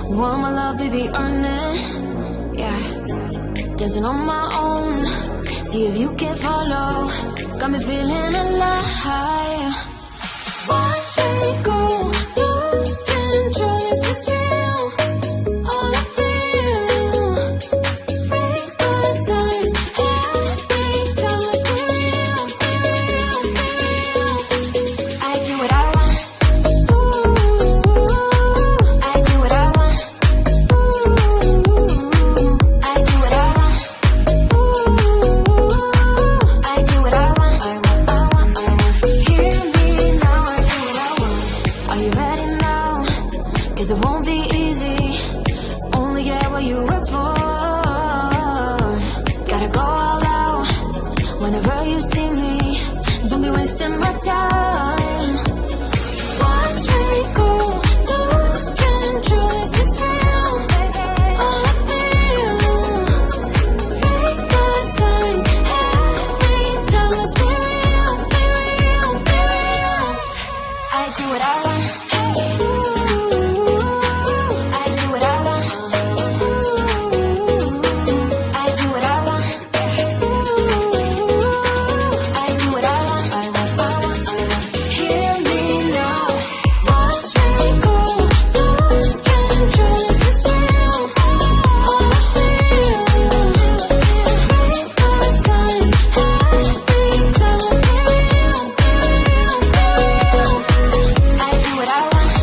You want my love, baby, earn it. Yeah, dancing on my own. See if you can follow. Got me feeling alive. Watch me go, lose control. Is this real? All I feel. Break the signs. Every time let's be real, be real, be real. I do what I want. Ooh, I do what I want. Ooh, I do what I want. Ooh, I do what I want. I want. Hear me now. I do what I want. Are you ready now? 'Cause it won't be easy. Only get what you work for. Gotta go all out whenever you see me. Don't be wasting my time. Watch me go, lose control. Is this real? All I feel. Break the signs. Every time let's be real, be real, be real. I do what I want. Ooh, I do what I want. Ooh, I do what I want. Ooh, I do what I want. Hear me now. Watch me go, lose control. Is this real? All I feel. Break the signs. Every time let's be real, be real, be real. I do what I want.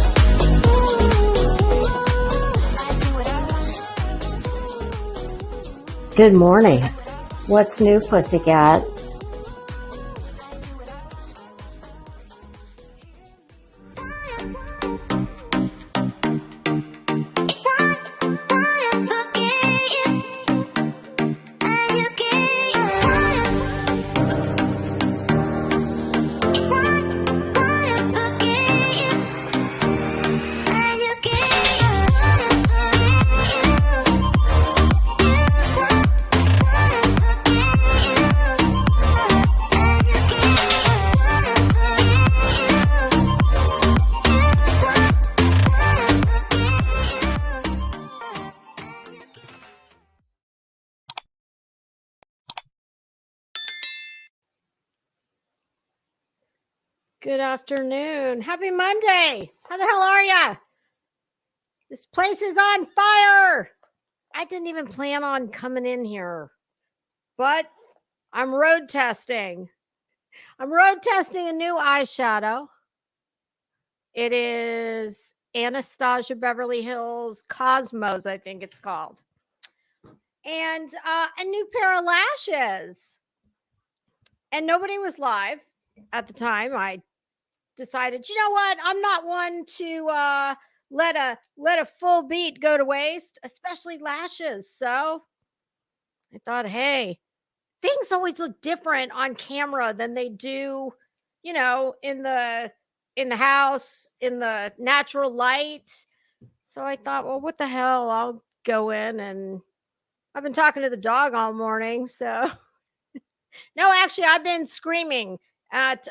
I do what I want. Good morning. What's new, pussycat? Good afternoon. Happy Monday. How the hell are ya? This place is on fire. I didn't even plan on coming in here, but I'm road testing. I'm road testing a new eyeshadow. It is Anastasia Beverly Hills Cosmos, I think it's called. And a new pair of lashes. And nobody was live at the time. I decided, you know what? I'm not one to let a full beat go to waste, especially lashes. So I thought, hey, things always look different on camera than they do, you know, in the house, in the natural light. So I thought, well, what the hell? I'll go in, and I've been talking to the dog all morning. So no, actually, I've been screaming at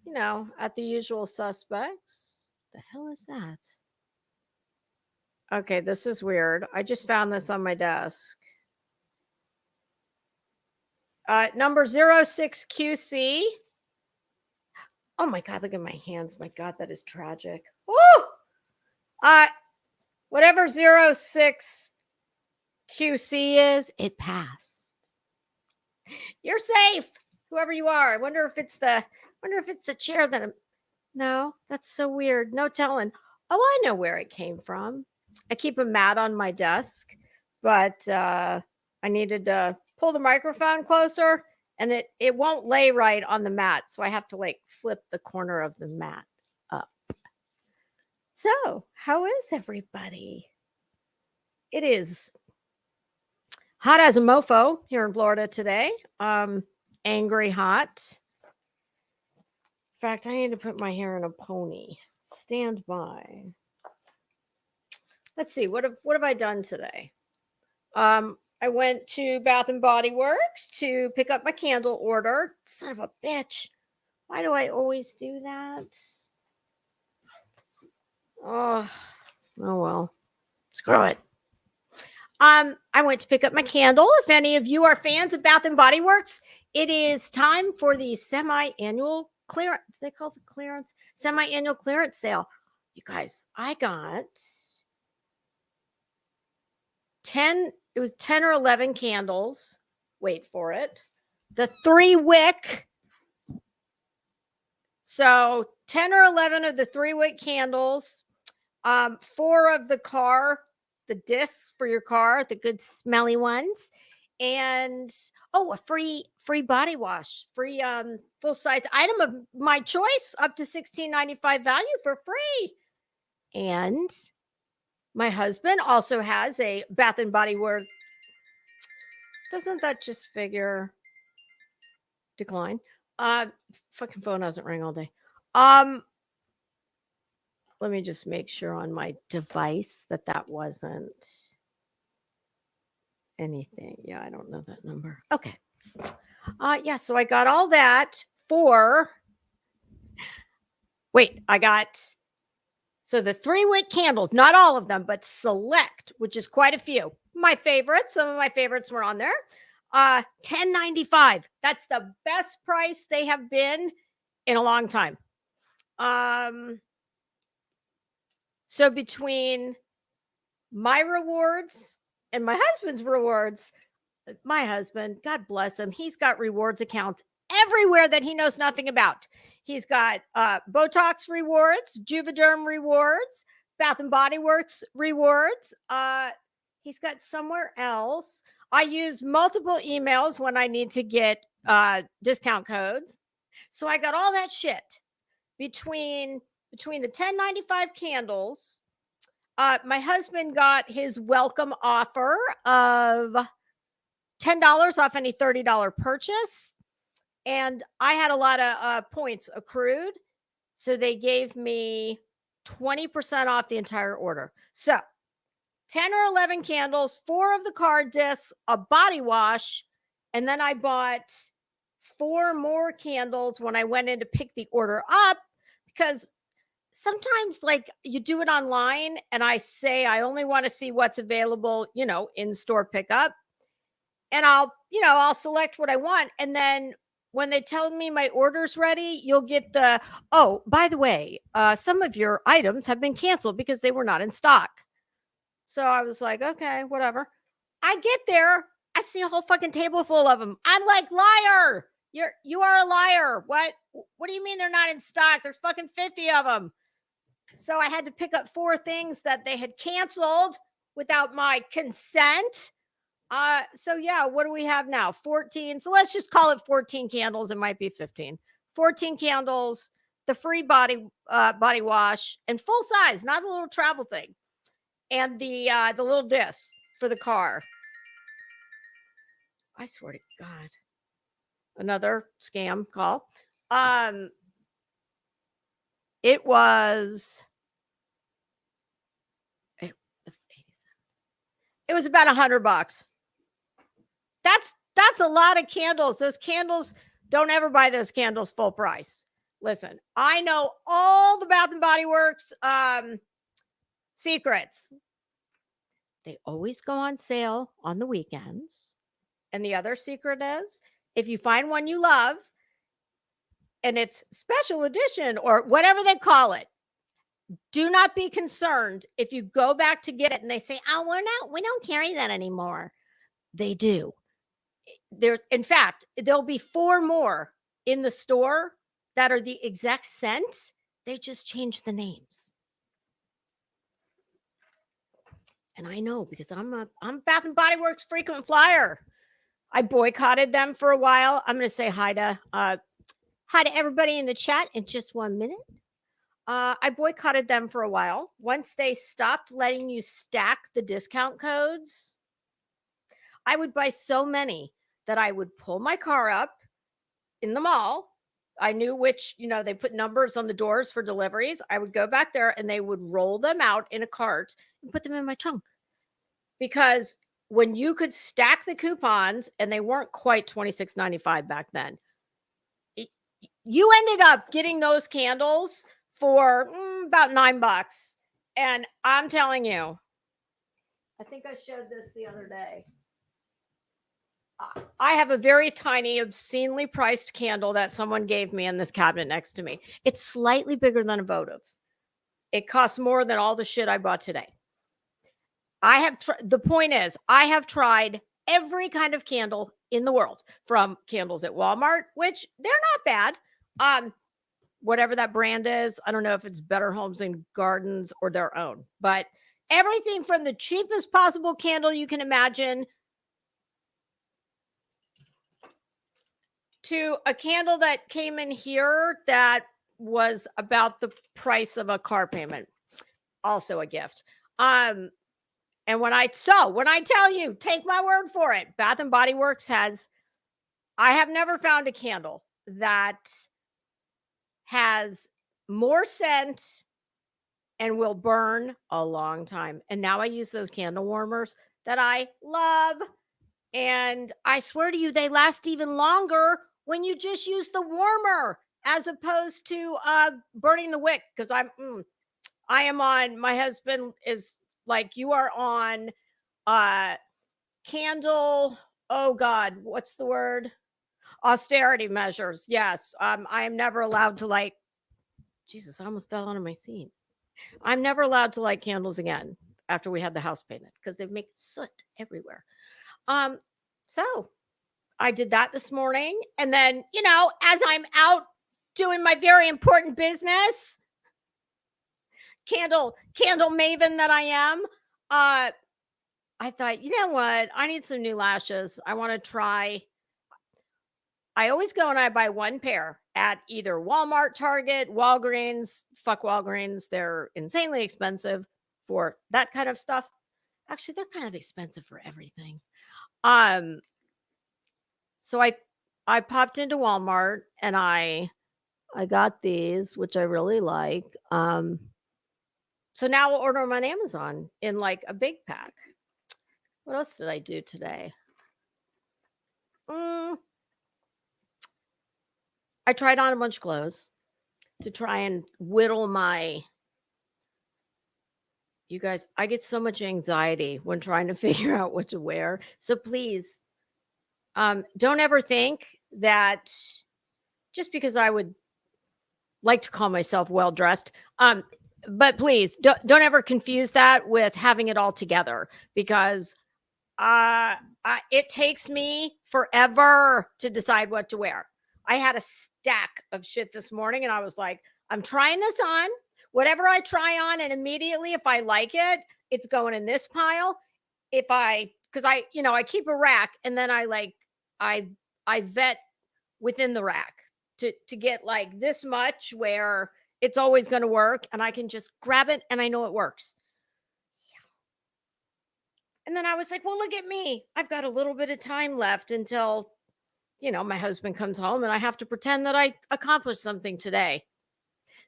you know, at the usual suspects. The hell is that? Okay, this is weird. I just found this on my desk. Number 06QC. Oh my God, look at my hands. My God, that is tragic. Woo! Whatever 06QC is, it passed. You're safe, whoever you are. I wonder if it's the chair that I'm. No, that's so weird. No telling. Oh, I know where it came from. I keep a mat on my desk, but I needed to pull the microphone closer, and it won't lay right on the mat, so I have to like flip the corner of the mat up. So, how is everybody? It is hot as a mofo here in Florida today. Angry hot. In fact, I need to put my hair in a pony. Stand by. Let's see. What have I done today? I went to Bath and Body Works to pick up my candle order. Son of a bitch. Why do I always do that? Oh well. Screw it. I went to pick up my candle. If any of you are fans of Bath and Body Works, it is time for the semi-annual clearance. They call it clearance, semi-annual clearance sale. You guys, I got 10, it was 10 or 11 candles. Wait for it. The 3-wick. So 10 or 11 of the 3-wick candles, 4 of the discs for your car, the good smelly ones, and a free body wash, free full size item of my choice, up to $16.95 value for free. And my husband also has a Bath and Body Works. Doesn't that just figure decline? Fucking phone doesn't ring all day. Let me just make sure on my device that wasn't anything. Yeah, I don't know that number. Okay. Yeah, so I got all that for so the 3-wick candles, not all of them, but select, which is quite a few. My favorites, some of my favorites were on there. $10.95. That's the best price they have been in a long time. So between my rewards and my husband's rewards, my husband, God bless him, he's got rewards accounts everywhere that he knows nothing about. He's got Botox rewards, Juvederm rewards, Bath and Body Works rewards. He's got somewhere else. I use multiple emails when I need to get discount codes. So I got all that shit between the $10.95 candles. My husband got his welcome offer of $10 off any $30 purchase. And I had a lot of points accrued. So they gave me 20% off the entire order. So 10 or 11 candles, 4 of the card discs, a body wash. And then I bought 4 more candles when I went in to pick the order up, because sometimes like you do it online and I say I only want to see what's available, in store pickup. And I'll select what I want. And then when they tell me my order's ready, you'll get by the way, some of your items have been canceled because they were not in stock. So I was like, okay, whatever. I get there, I see a whole fucking table full of them. I'm like, liar. You are a liar. What do you mean they're not in stock? There's fucking 50 of them. So I had to pick up 4 things that they had canceled without my consent. So yeah, what do we have now? 14. So let's just call it 14 candles. It might be 15. 14 candles, the free body wash, and full size, not a little travel thing, and the little disc for the car. I swear to God, another scam call. It was about $100. That's a lot of candles. Those candles, don't ever buy those candles full price. Listen, I know all the Bath and Body Works secrets. They always go on sale on the weekends. And the other secret is, if you find one you love and it's special edition or whatever they call it, do not be concerned if you go back to get it and they say, oh, we don't carry that anymore. They do. In fact, there'll be 4 more in the store that are the exact scent. They just changed the names. And I know, because I'm Bath and Body Works frequent flyer. I boycotted them for a while. I'm going to say hi to everybody in the chat in just 1 minute. I boycotted them for a while. Once they stopped letting you stack the discount codes, I would buy so many that I would pull my car up in the mall. I knew which, they put numbers on the doors for deliveries. I would go back there and they would roll them out in a cart and put them in my trunk. Because when you could stack the coupons, and they weren't quite $26.95 back then, you ended up getting those candles for about $9. And I'm telling you, I think I showed this the other day. I have a very tiny, obscenely priced candle that someone gave me in this cabinet next to me. It's slightly bigger than a votive. It costs more than all the shit I bought today. The point is, I have tried every kind of candle in the world, from candles at Walmart, which they're not bad. Whatever that brand is, I don't know if it's Better Homes and Gardens or their own, but everything from the cheapest possible candle you can imagine to a candle that came in here that was about the price of a car payment. Also a gift. And when I tell you, take my word for it, Bath and Body Works I have never found a candle that has more scent and will burn a long time. And now I use those candle warmers that I love. And I swear to you, they last even longer when you just use the warmer as opposed to burning the wick. Because I am on, my husband is like, you are on candle, oh God, what's the word? Austerity measures. Yes. I am never allowed to light. Jesus, I almost fell out of my seat. I'm never allowed to light candles again after we had the house painted because they make soot everywhere. So I did that this morning. And then, as I'm out doing my very important business, candle maven that I am, I thought, you know what? I need some new lashes. I want to try. I always go and I buy one pair at either Walmart, Target, Walgreens. Fuck Walgreens. They're insanely expensive for that kind of stuff. Actually, they're kind of expensive for everything. So I popped into Walmart and I got these, which I really like. So now I'll order them on Amazon in like a big pack. What else did I do today? I tried on a bunch of clothes to try and whittle you guys, I get so much anxiety when trying to figure out what to wear. So please, don't ever think that just because I would like to call myself well-dressed, but please don't ever confuse that with having it all together, because it takes me forever to decide what to wear. I had a stack of shit this morning and I was like, I'm trying this on, whatever I try on, and immediately if I like it, it's going in this pile. Because I keep a rack and then I vet within the rack to get like this much where it's always going to work and I can just grab it and I know it works. And then I was like, well, look at me. I've got a little bit of time left until, my husband comes home and I have to pretend that I accomplished something today.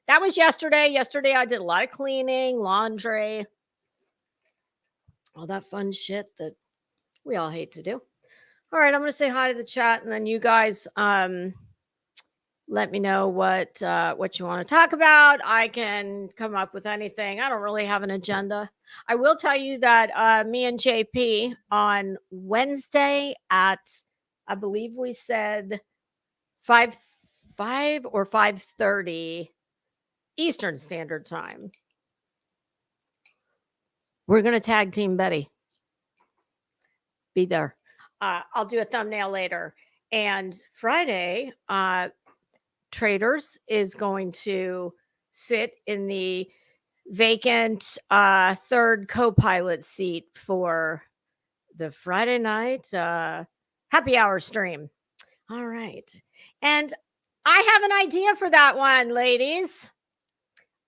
That was yesterday. Yesterday, I did a lot of cleaning, laundry, all that fun shit that we all hate to do. All right, I'm going to say hi to the chat, and then you guys let me know what you want to talk about. I can come up with anything. I don't really have an agenda. I will tell you that me and JP on Wednesday at, I believe we said 5 or 5:30 Eastern Standard Time, we're going to tag team Betty. Be there. I'll do a thumbnail later. And Friday, Traders is going to sit in the vacant third co-pilot seat for the Friday night happy hour stream. All right. And I have an idea for that one, ladies.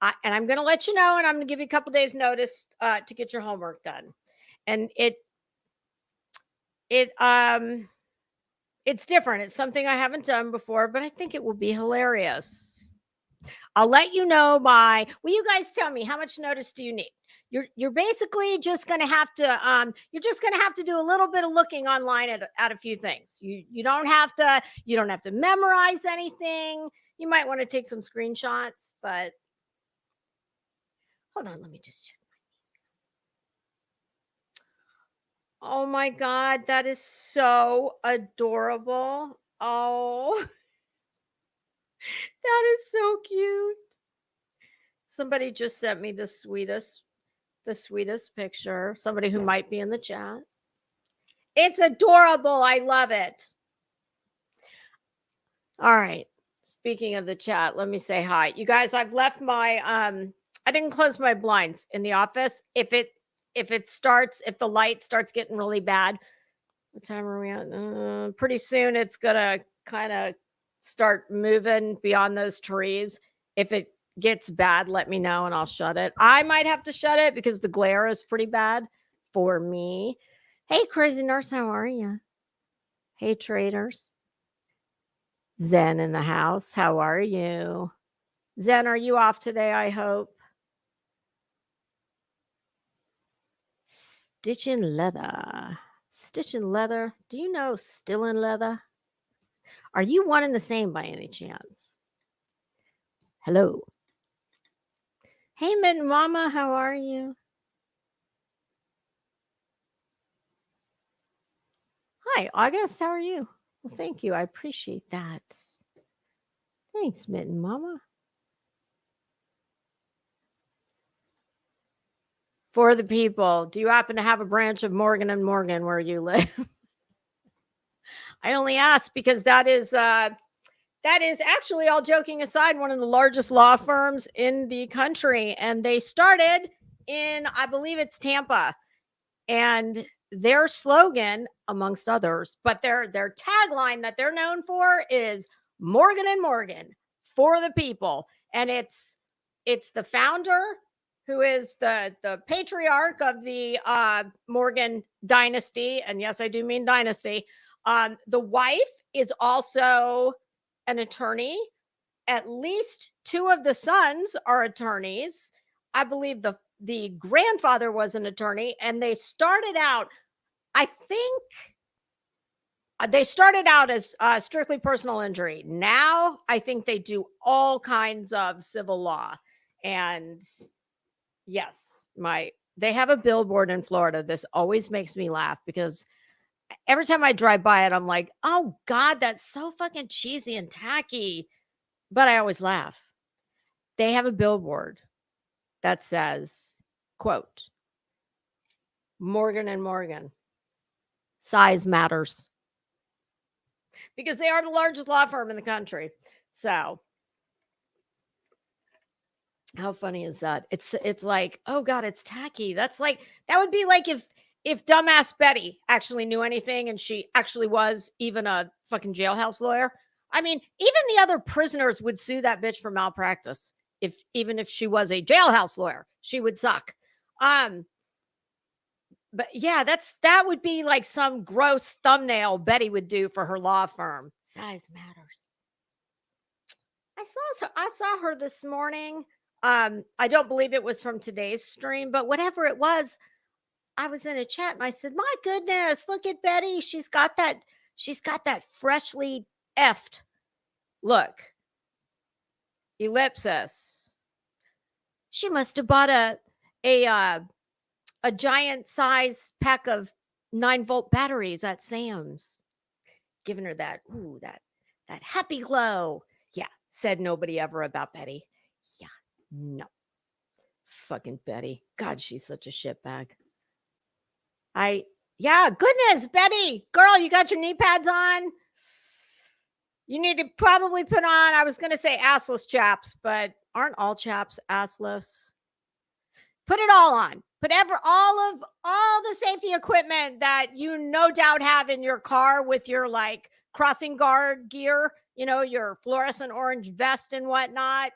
And I'm going to let you know, and I'm going to give you a couple days notice to get your homework done. And it's different. It's something I haven't done before, but I think it will be hilarious. I'll let you know will you guys tell me how much notice do you need? You're basically just going to have to do a little bit of looking online at a few things. You don't have to memorize anything. You might want to take some screenshots, but hold on, let me just check. Oh my God, that is so adorable. Oh, that is so cute. Somebody just sent me the sweetest picture. Somebody who might be in the chat. It's adorable. I love it. All right. Speaking of the chat, let me say hi. You guys, I've left my I didn't close my blinds in the office. If the light starts getting really bad, what time are we at? Pretty soon it's gonna kind of start moving beyond those trees. If it gets bad, let me know and I'll shut it. I might have to shut it because the glare is pretty bad for me. Hey, crazy nurse, how are you? Hey, traders. Zen in the house. How are you? Zen, are you off today? I hope. Stitching leather. Stitching leather. Do you know still in leather? Are you one and the same by any chance? Hello. Hey, Mitten Mama, how are you? Hi, August, how are you? Well, thank you. I appreciate that. Thanks, Mitten Mama. For the people, do you happen to have a branch of Morgan and Morgan where you live? I only ask because that is actually, all joking aside, one of the largest law firms in the country. And they started in, I believe it's Tampa. And their slogan, amongst others, but their tagline that they're known for is Morgan and Morgan, for the people. And it's the founder, who is the patriarch of the Morgan dynasty. And yes, I do mean dynasty. The wife is also an attorney. At least two of the sons are attorneys. I believe the grandfather was an attorney, and they started out, I think they started out as strictly personal injury. Now I think they do all kinds of civil law. And yes, they have a billboard in Florida. This always makes me laugh because every time I drive by it, I'm like, oh God, that's so fucking cheesy and tacky. But I always laugh. They have a billboard that says, quote, Morgan and Morgan, size matters. Because they are the largest law firm in the country. So how funny is that? It's like, oh God, it's tacky. That's like, that would be like if dumbass Betty actually knew anything and she actually was even a fucking jailhouse lawyer. I mean, even the other prisoners would sue that bitch for malpractice. Even if she was a jailhouse lawyer, she would suck. But yeah, that would be like some gross thumbnail Betty would do for her law firm. Size matters. I saw her this morning. I don't believe it was from today's stream, but whatever it was, I was in a chat and I said, "My goodness, look at Betty. She's got that freshly effed look." Ellipsis. She must have bought a giant size pack of 9-volt batteries at Sam's, giving her that happy glow. Yeah, said nobody ever about Betty. Yeah, no. Fucking Betty. God, she's such a shitbag. Goodness, Betty, girl, you got your knee pads on? You need to probably put on, I was going to say assless chaps, but aren't all chaps assless? Put it all on. Put all the safety equipment that you no doubt have in your car with your like crossing guard gear, your fluorescent orange vest and whatnot,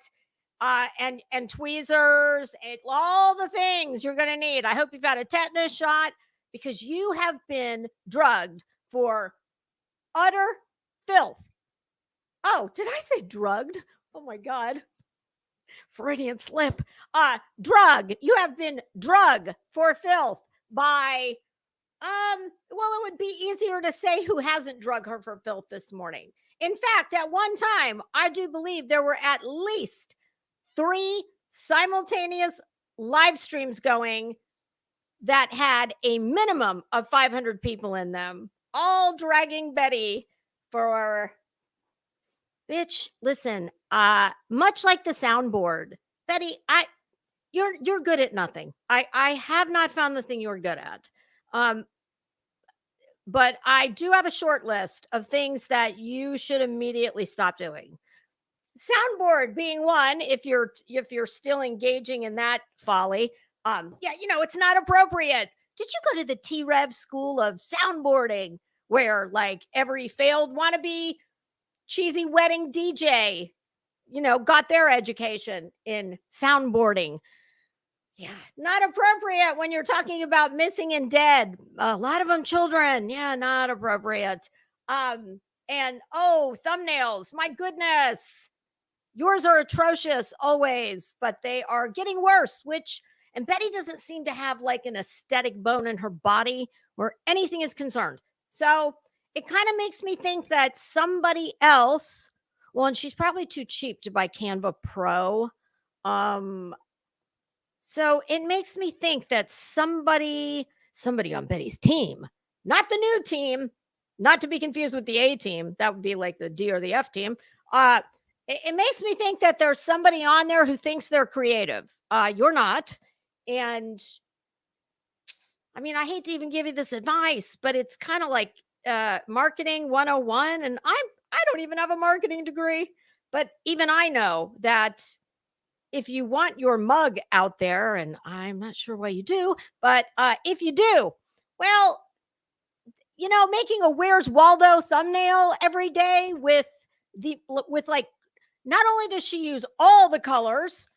and tweezers, and all the things you're going to need. I hope you've had a tetanus shot because you have been drugged for utter filth. Oh, did I say drugged? Oh my God. Freudian slip. Drug. You have been drugged for filth by, well, it would be easier to say who hasn't drugged her for filth this morning. In fact, at one time, I do believe there were at least 3 simultaneous live streams going that had a minimum of 500 people in them, all dragging Betty for, bitch, listen, much like the soundboard, Betty, you're good at nothing. I have not found the thing you're good at. But I do have a short list of things that you should immediately stop doing. Soundboard being one, if you're still engaging in that folly. Yeah, it's not appropriate. Did you go to the T-Rev school of soundboarding where like every failed wannabe cheesy wedding DJ, got their education in soundboarding? Yeah, not appropriate when you're talking about missing and dead. A lot of them children. Yeah, not appropriate. And thumbnails. My goodness. Yours are atrocious always, but they are getting worse, and Betty doesn't seem to have like an aesthetic bone in her body where anything is concerned. So it kind of makes me think that somebody else, well, and she's probably too cheap to buy Canva Pro. So it makes me think that somebody on Betty's team, not the new team, not to be confused with the A team. That would be like the D or the F team. It makes me think that there's somebody on there who thinks they're creative. You're not. And I mean, I hate to even give you this advice, but it's kind of like marketing 101. And I don't even have a marketing degree, but even I know that if you want your mug out there, and I'm not sure why you do, but if you do, well, making a Where's Waldo thumbnail every day with like, not only does she use all the colors,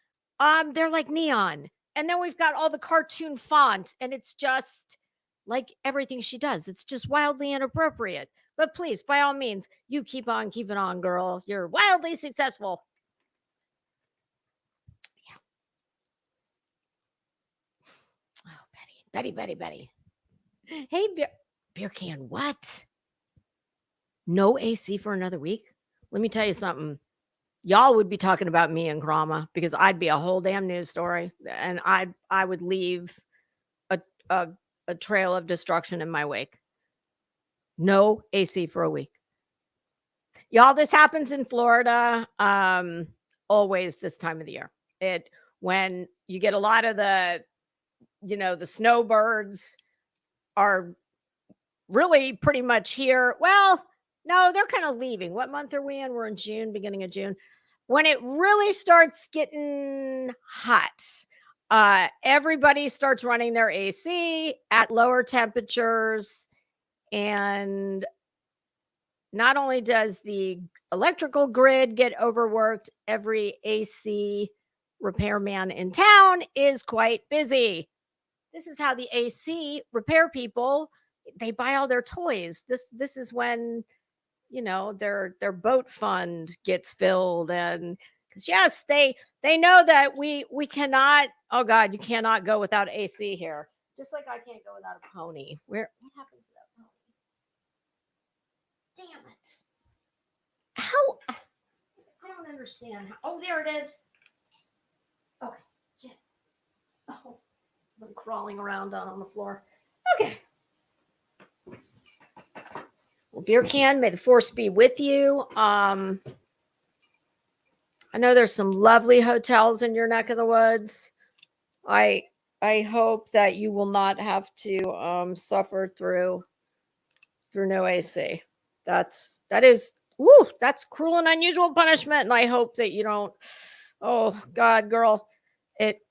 they're like neon. And then we've got all the cartoon font, and it's just like everything she does. It's just wildly inappropriate. But please, by all means, you keep on keeping on, girl. You're wildly successful. Betty. Hey, beer can, what? No AC for another week? Let me tell you something. Y'all would be talking about me and Grandma because I'd be a whole damn news story, and I would leave a trail of destruction in my wake. No AC for a week. Y'all, this happens in Florida always this time of the year. When you get a lot of the snowbirds are really pretty much here. Well, no, they're kind of leaving. What month are we in? We're in June, beginning of June. When it really starts getting hot, everybody starts running their AC at lower temperatures. And not only does the electrical grid get overworked, every AC repairman in town is quite busy. This is how the AC repair people, they buy all their toys. This is when, their boat fund gets filled. And because yes, they know that we cannot, oh God, you cannot go without AC here. Just like I can't go without a pony. What happens to that pony? Damn it. How? I don't understand. Oh, there it is. Okay. Shit. Oh. I'm crawling around down on the floor. Okay. Well, beer can, may the force be with you. I know there's some lovely hotels in your neck of the woods. I hope that you will not have to suffer through no AC. That's cruel and unusual punishment, and I hope that you don't. Oh God, girl, it.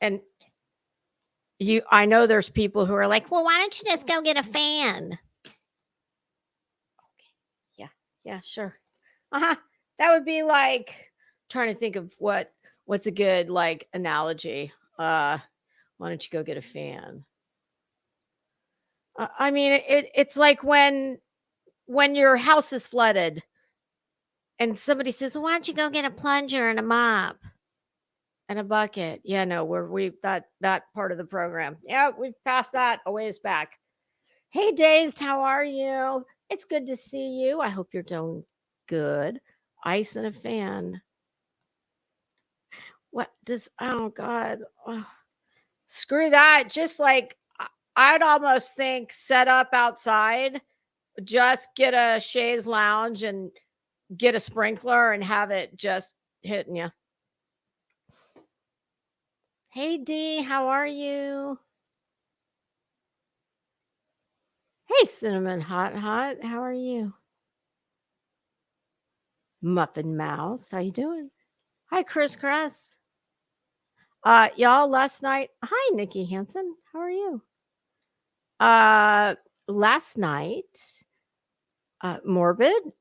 And I know there's people who are like, well, why don't you just go get a fan? Okay. Yeah, sure. That would be like trying to think of what's a good like analogy. Why don't you go get a fan? I mean, it's like when your house is flooded and somebody says, well, why don't you go get a plunger and a mop? And a bucket. Yeah, no, we've that part of the program. Yeah, we've passed that a ways back. Hey, Dazed, how are you? It's good to see you. I hope you're doing good. Ice and a fan. What does, oh God. Oh, screw that. Just like, I'd almost think set up outside, just get a chaise lounge and get a sprinkler and have it just hitting you. Hey, D, how are you? Hey, Cinnamon Hot Hot, how are you? Muffin Mouse, how you doing? Hi, Chris Cress. Y'all, last night, hi, Nikki Hansen, how are you? Last night, Morbid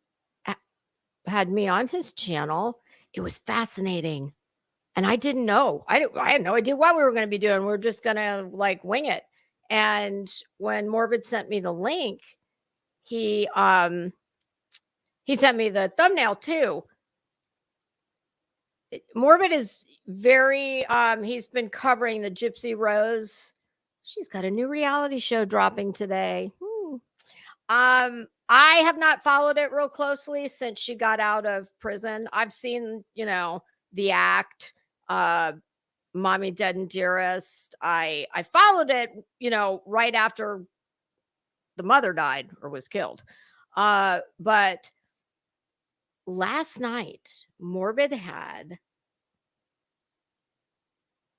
had me on his channel. It was fascinating. And I didn't know. I had no idea what we were going to be doing. We were just going to like wing it. And when Morbid sent me the link, he sent me the thumbnail too. Morbid is very he's been covering the Gypsy Rose. She's got a new reality show dropping today. I have not followed it real closely since she got out of prison. I've seen, The Act, Mommy Dead and Dearest. I followed it, right after the mother died or was killed. But last night, Morbid had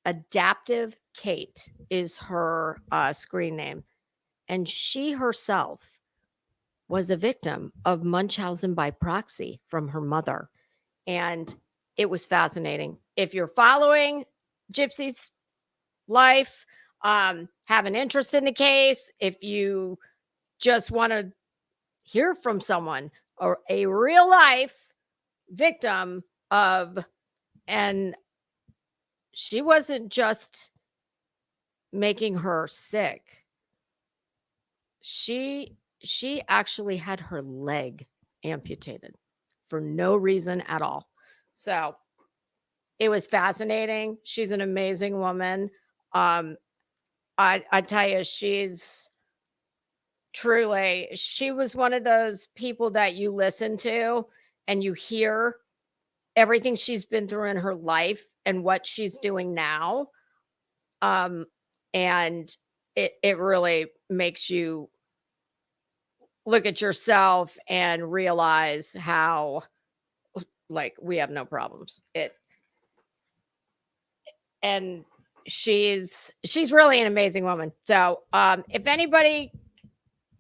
Adaptive Kate is her screen name. And she herself was a victim of Munchausen by proxy from her mother. And it was fascinating. If you're following Gypsy's life, have an interest in the case, if you just want to hear from someone or a real life victim of, and she wasn't just making her sick. She actually had her leg amputated for no reason at all. So it was fascinating. She's an amazing woman. I tell you, she's truly, she was one of those people that you listen to and you hear everything she's been through in her life and what she's doing now. And it really makes you look at yourself and realize how, like, we have no problems. And she's really an amazing woman. So if anybody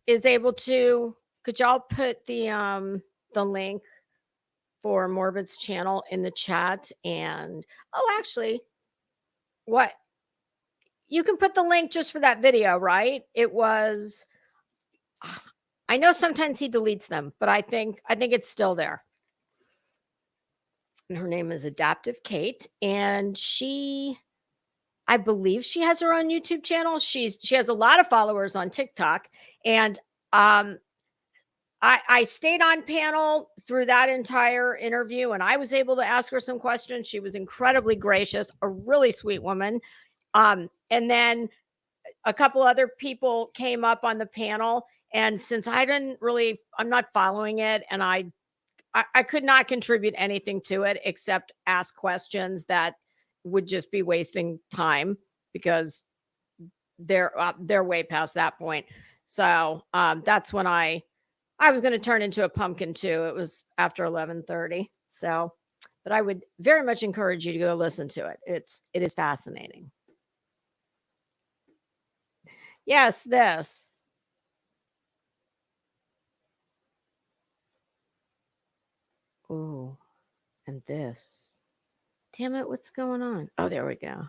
is able to, could y'all put the link for Morbid's channel in the chat? And actually, what, you can put the link just for that video, right? It was, I know sometimes he deletes them, but I think it's still there. And her name is Adaptive Kate, and I believe she has her own YouTube channel. She has a lot of followers on TikTok, and I stayed on panel through that entire interview, and I was able to ask her some questions. She was incredibly gracious, a really sweet woman. And then a couple other people came up on the panel, and since I'm not following it, and I could not contribute anything to it except ask questions that would just be wasting time because they're way past that point. So that's when I was going to turn into a pumpkin too. It was after 11:30. So, but I would very much encourage you to go listen to it. It is fascinating. Yes, this. Oh, and this. Damn it, what's going on? Oh, there we go.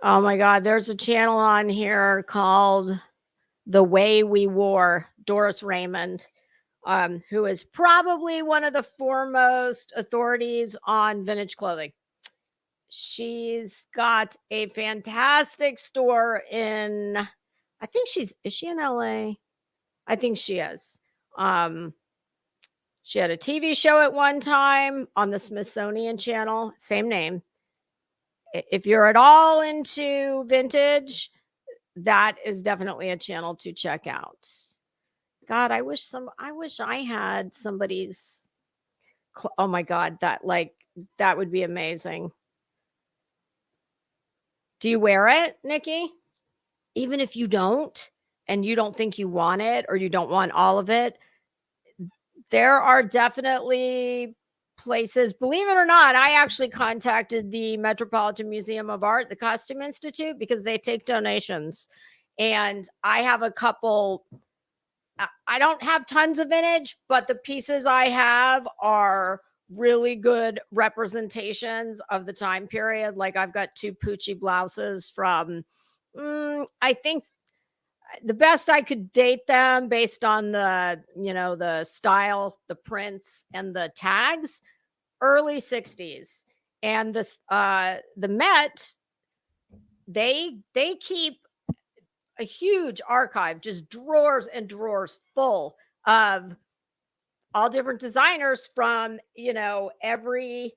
Oh my God, there's a channel on here called The Way We Wore, Doris Raymond, who is probably one of the foremost authorities on vintage clothing. She's got a fantastic store in, I think is she in LA? I think she is. She had a TV show at one time on the Smithsonian Channel, same name. If you're at all into vintage, that is definitely a channel to check out. God, I wish I had somebody's, oh my God, that like that would be amazing. Do you wear it, Nikki? Even if you don't, and you don't think you want it, or you don't want all of it, there are definitely places, believe it or not. I actually contacted the Metropolitan Museum of Art, the Costume Institute, because they take donations. And I have a couple, I don't have tons of vintage, but the pieces I have are really good representations of the time period. Like I've got 2 Pucci blouses from, I think the best I could date them based on the, the style, the prints, and the tags, early 60s. And this the Met, they keep a huge archive, just drawers and drawers full of all different designers from, every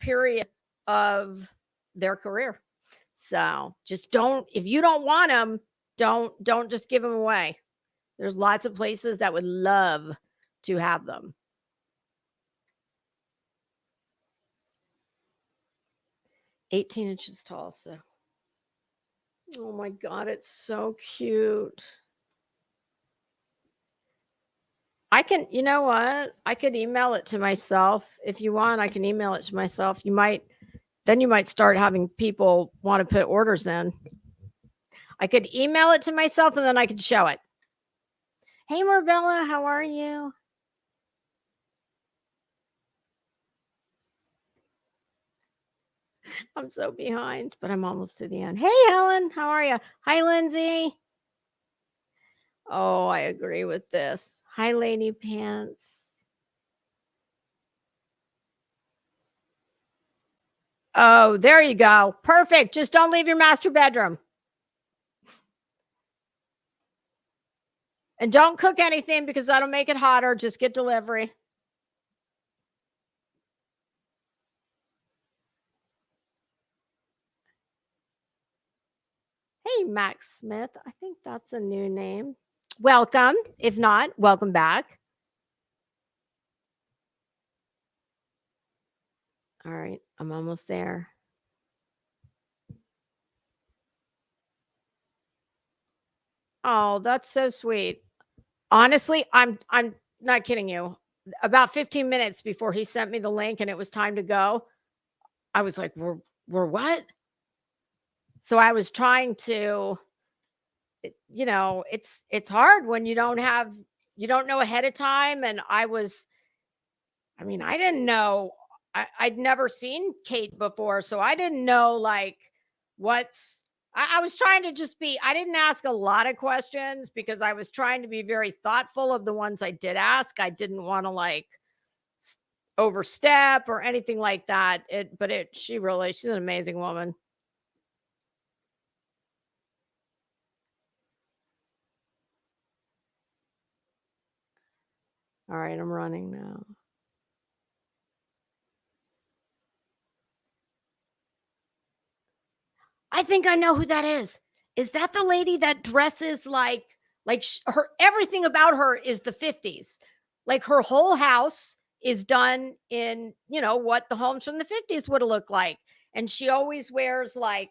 period of their career. So just don't, if you don't want them, don't just give them away. There's lots of places that would love to have them. 18 inches tall. So, oh my God, it's so cute. I can, you know what? I could email it to myself. If you want, I can email it to myself. You might start having people want to put orders in. I could email it to myself and then I could show it. Hey, Marbella, how are you? I'm so behind, but I'm almost to the end. Hey, Helen, how are you? Hi, Lindsay. Oh, I agree with this. Hi, Lady Pants. Oh, there you go. Perfect. Just don't leave your master bedroom. And don't cook anything because that'll make it hotter. Just get delivery. Hey, Max Smith. I think that's a new name. Welcome. If not, welcome back. All right. I'm almost there. Oh, that's so sweet. Honestly, I'm not kidding you. About 15 minutes before he sent me the link and it was time to go, I was like, we're what? So I was trying to, it's hard when you don't know ahead of time. And I didn't know, I'd never seen Kate before. So I didn't know like I was trying to I didn't ask a lot of questions because I was trying to be very thoughtful of the ones I did ask. I didn't want to overstep or anything like that. She's an amazing woman. All right, I'm running now. I think I know who that is. Is that the lady that dresses like her, everything about her is the 50s. Like her whole house is done in, what the homes from the 50s would have looked like. And she always wears like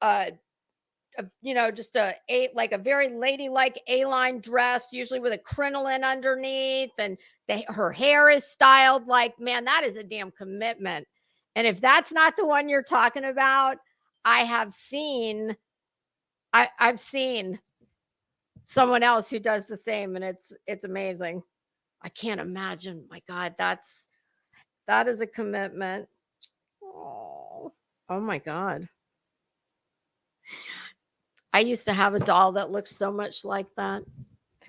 just a very ladylike A-line dress, usually with a crinoline underneath, and her hair is styled like, man, that is a damn commitment. And if that's not the one you're talking about, I've seen someone else who does the same, and it's amazing. I can't imagine. My God, that is a commitment. Oh my God. I used to have a doll that looked so much like that.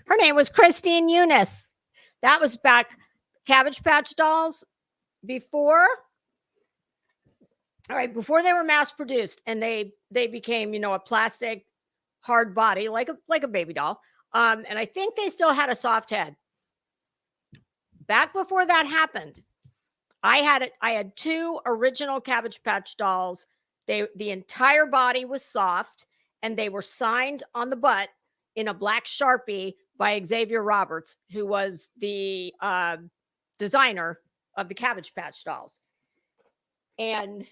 Her name was Christine Eunice. That was back Cabbage Patch Dolls before. All right, before they were mass produced and they became, a plastic hard body like a baby doll. And I think they still had a soft head. Back before that happened, I had 2 original Cabbage Patch Dolls. The entire body was soft and they were signed on the butt in a black Sharpie by Xavier Roberts, who was the designer of the Cabbage Patch Dolls. And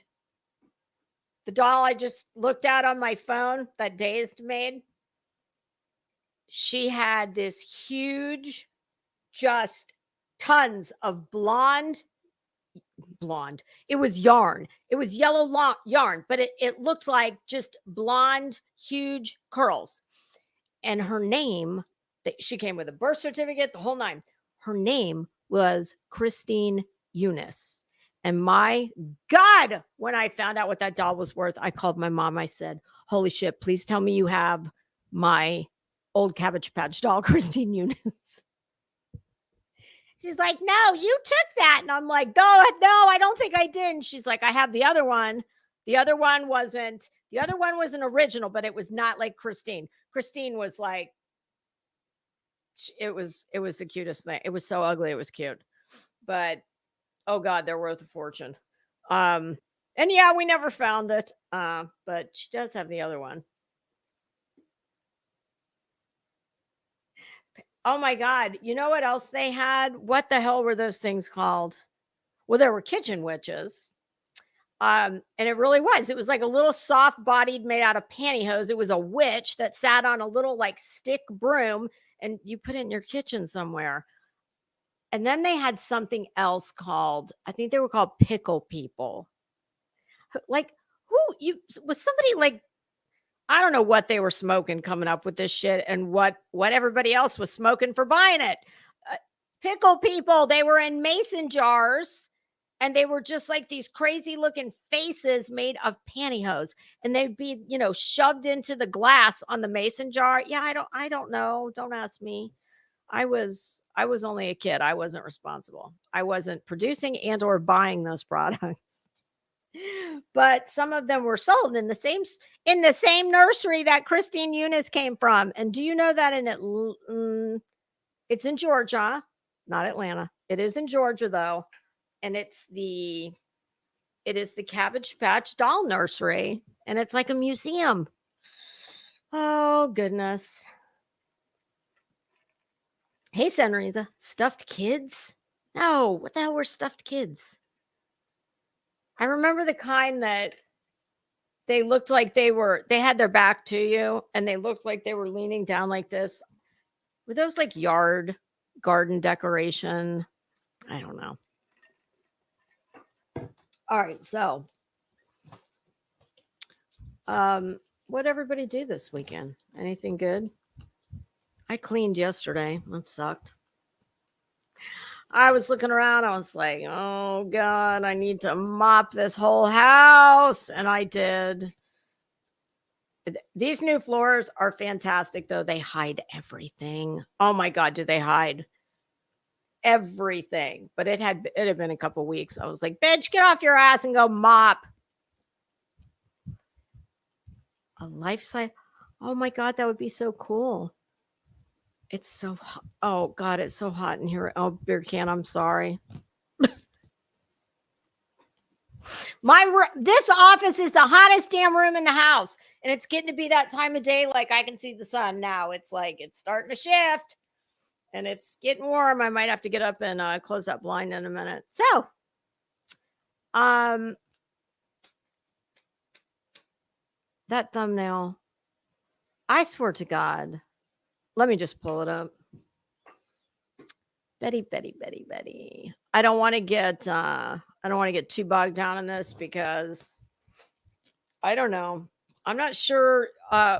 the doll I just looked at on my phone that Dazed made, she had this huge, just tons of blonde. It was yarn. It was yellow yarn, but it looked like just blonde, huge curls. And her name, she came with a birth certificate, the whole nine. Her name was Christine Eunice. And my God, when I found out what that doll was worth, I called my mom. I said, holy shit, please tell me you have my old Cabbage Patch doll, Christine Eunice. She's like, no, you took that. And I'm like, no, I don't think I did. And she's like, I have the other one. The other one was an original, but it was not like Christine. Christine was like, it was the cutest thing. It was so ugly. It was cute, but oh God, they're worth a fortune. And yeah, we never found it. But she does have the other one. Oh my God. You know what else they had? What the hell were those things called? Well, there were kitchen witches. And it really was. It was like a little soft bodied made out of pantyhose. It was a witch that sat on a little like stick broom and you put it in your kitchen somewhere. And then they had something else called, I think they were called pickle people. Like was somebody like, I don't know what they were smoking coming up with this shit and what everybody else was smoking for buying it. Pickle people, they were in mason jars and they were just like these crazy looking faces made of pantyhose and they'd be, shoved into the glass on the mason jar. Yeah, I don't know. Don't ask me. I was only a kid. I wasn't responsible. I wasn't producing and or buying those products. But some of them were sold in the same nursery that Christine Eunice came from. And do you know that it's in Georgia, not Atlanta. It is in Georgia though. And it is the Cabbage Patch Doll Nursery. And it's like a museum. Oh goodness. Hey, Sunrisa, stuffed kids? No, what the hell were stuffed kids? I remember the kind that they looked like they had their back to you and they looked like they were leaning down like this. Were those like garden decoration? I don't know. All right. So, what'd everybody do this weekend? Anything good? I cleaned yesterday. That sucked. I was looking around. I was like, oh God, I need to mop this whole house. And I did. These new floors are fantastic, though. They hide everything. Oh my God, do they hide everything? But it had been a couple weeks. I was like, bitch, get off your ass and go mop. A life size. Oh my God, that would be so cool. It's so hot. Oh God, it's so hot in here. Oh, beer can, I'm sorry. This office is the hottest damn room in the house. And it's getting to be that time of day. Like I can see the sun now. It's like, it's starting to shift and it's getting warm. I might have to get up and close that blind in a minute. So, that thumbnail, I swear to God, let me just pull it up. Betty. I don't want to get too bogged down in this because I don't know. I'm not sure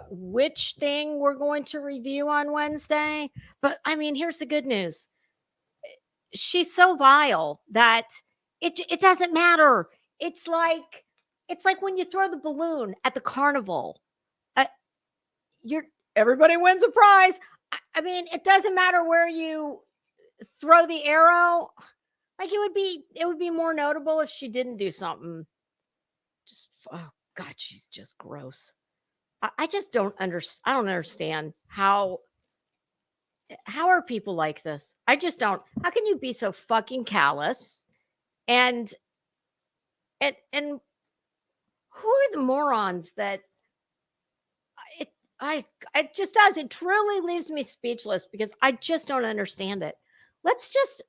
which thing we're going to review on Wednesday, but I mean, here's the good news. She's so vile that it doesn't matter. It's like when you throw the balloon at the carnival. Everybody wins a prize. I mean, it doesn't matter where you throw the arrow. Like it would be more notable if she didn't do something. Just, oh God, she's just gross. I just don't understand. I don't understand how are people like this? I just don't. How can you be so fucking callous? And who are the morons that it just does. It truly leaves me speechless because I just don't understand it. Let's just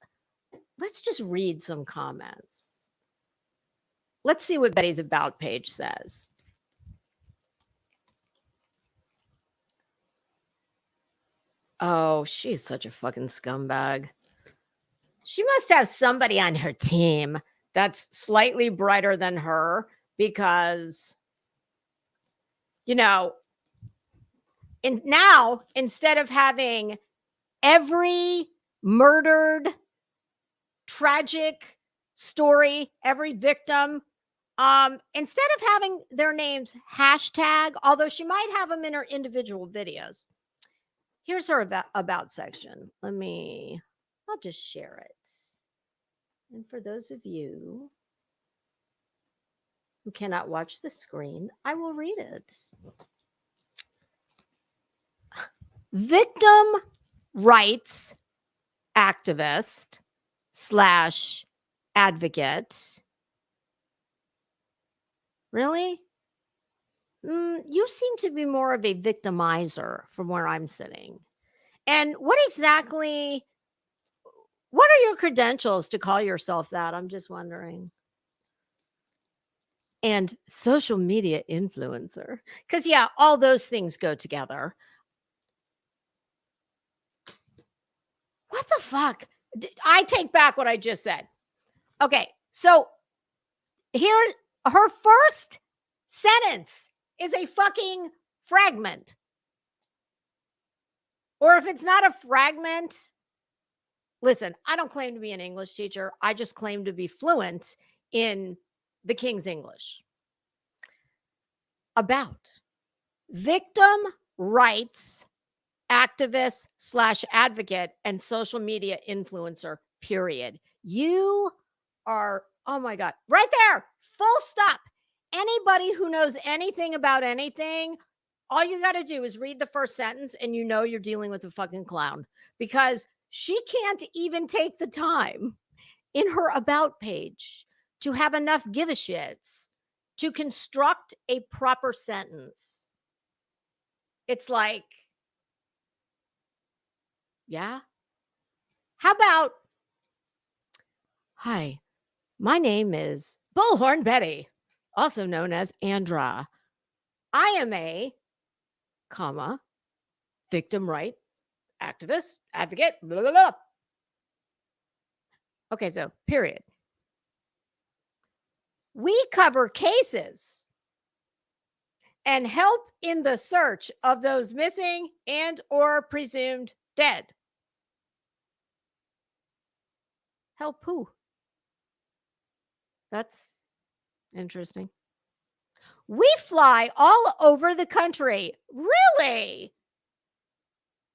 read some comments. let's see what Betty's about page says. Oh, she's such a fucking scumbag. She must have somebody on her team that's slightly brighter than her because, and now instead of having every murdered, tragic story, every victim, instead of having their names hashtag, although she might have them in her individual videos, here's her about section. I'll just share it. And for those of you who cannot watch the screen, I will read it. Victim rights activist / advocate. Really? You seem to be more of a victimizer from where I'm sitting. And what are your credentials to call yourself that? I'm just wondering. And social media influencer. Because, yeah, all those things go together. What the fuck? I take back what I just said. Okay, so here, her first sentence is a fucking fragment. Or if it's not a fragment, listen, I don't claim to be an English teacher. I just claim to be fluent in the King's English. About victim rights activist / advocate and social media influencer, period. You are, oh my God, right there, full stop. Anybody who knows anything about anything, all you got to do is read the first sentence and you're dealing with a fucking clown, because she can't even take the time in her about page to have enough give a shits to construct a proper sentence. It's like, yeah. How about, hi, my name is Bullhorn Betty, also known as Andra. I am a, victim right activist, advocate, blah, blah, blah. Okay, so period. We cover cases and help in the search of those missing and or presumed dead. Help who? That's interesting. We fly all over the country. Really?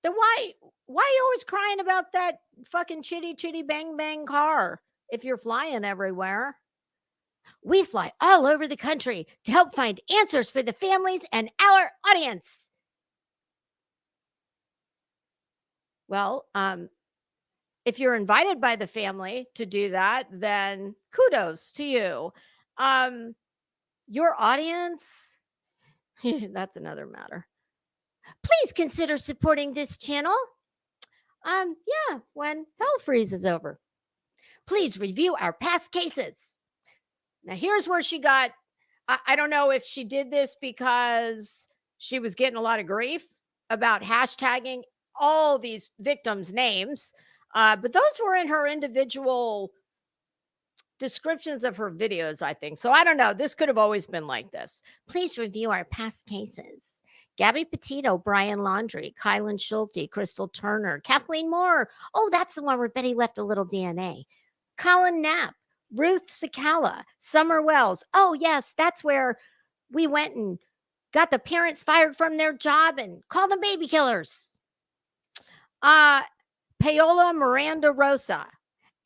Then why are you always crying about that fucking chitty chitty bang bang car if you're flying everywhere? We fly all over the country to help find answers for the families and our audience. Well, if you're invited by the family to do that, then kudos to you. Your audience, that's another matter. Please consider supporting this channel. Yeah, when hell freezes over. Please review our past cases. Now, here's where she got, I don't know if she did this because she was getting a lot of grief about hashtagging all these victims' names, but those were in her individual descriptions of her videos, I think. So I don't know. This could have always been like this. Please review our past cases. Gabby Petito, Brian Laundrie, Kylan Schulte, Crystal Turner, Kathleen Moore. Oh, that's the one where Betty left a little DNA. Colin Knapp, Ruth Sakala, Summer Wells. Oh, yes, that's where we went and got the parents fired from their job and called them baby killers. Paola Miranda Rosa,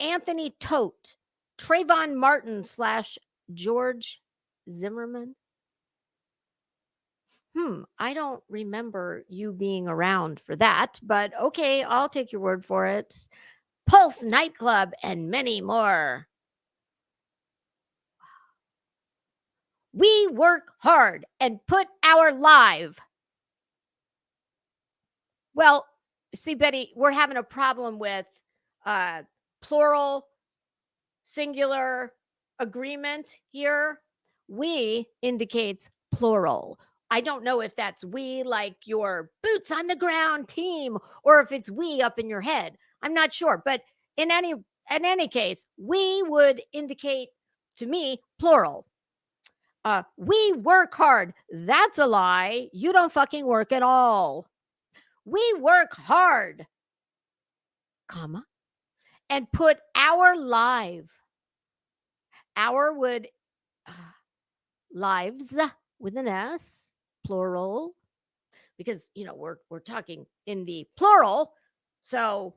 Anthony Tote, Trayvon Martin / George Zimmerman. I don't remember you being around for that, but okay, I'll take your word for it. Pulse Nightclub and many more. We work hard and put our live. Well, see, Betty, we're having a problem with plural, singular, agreement here. We indicates plural. I don't know if that's we like your boots on the ground team or if it's we up in your head. I'm not sure, but in any case, we would indicate to me plural. We work hard. That's a lie. You don't fucking work at all. We work hard, comma, and put our live. Our would lives with an S, plural, because we're talking in the plural, so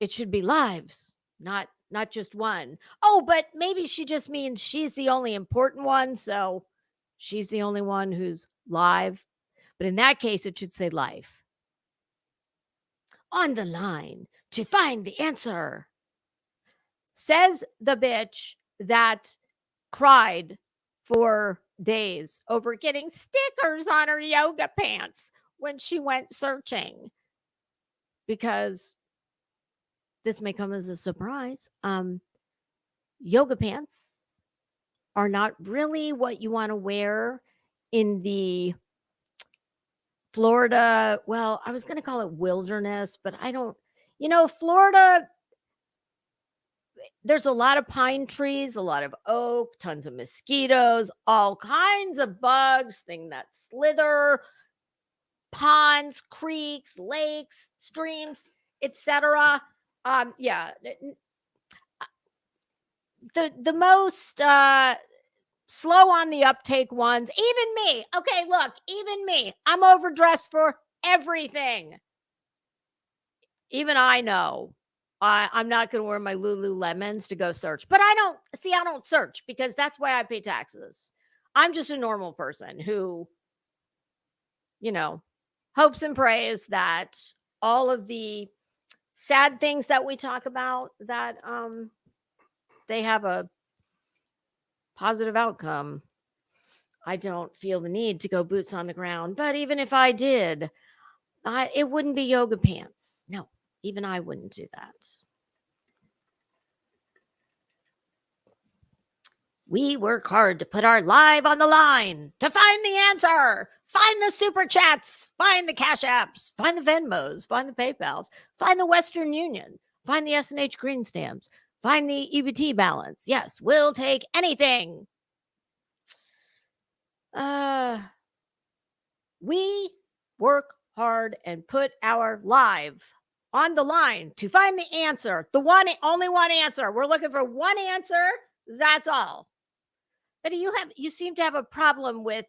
it should be lives, not just one. Oh, but maybe she just means she's the only important one, so she's the only one who's live. But in that case, it should say life. On the line to find the answer, says the bitch that cried for days over getting stickers on her yoga pants when she went searching. Because this may come as a surprise. Yoga pants are not really what you want to wear in the Florida. Well, I was going to call it wilderness, but I don't, Florida, there's a lot of pine trees, a lot of oak, tons of mosquitoes, all kinds of bugs, things that slither, ponds, creeks, lakes, streams, etc. Yeah, the most slow on the uptake ones, even me. Okay, look, even me. I'm overdressed for everything. Even I know I'm not going to wear my Lululemons to go search. But I don't search because that's why I pay taxes. I'm just a normal person who, hopes and prays that all of the sad things that we talk about, that they have a positive outcome. I don't feel the need to go boots on the ground. But even if I did, it wouldn't be yoga pants. No, even I wouldn't do that. We work hard to put our live on the line to find the answer. Find the super chats, find the cash apps, find the Venmos, find the PayPals, find the Western Union, find the S&H green stamps, find the EBT balance. Yes, we'll take anything. We work hard and put our live on the line to find the answer. The only one answer. We're looking for one answer. That's all. But you seem to have a problem with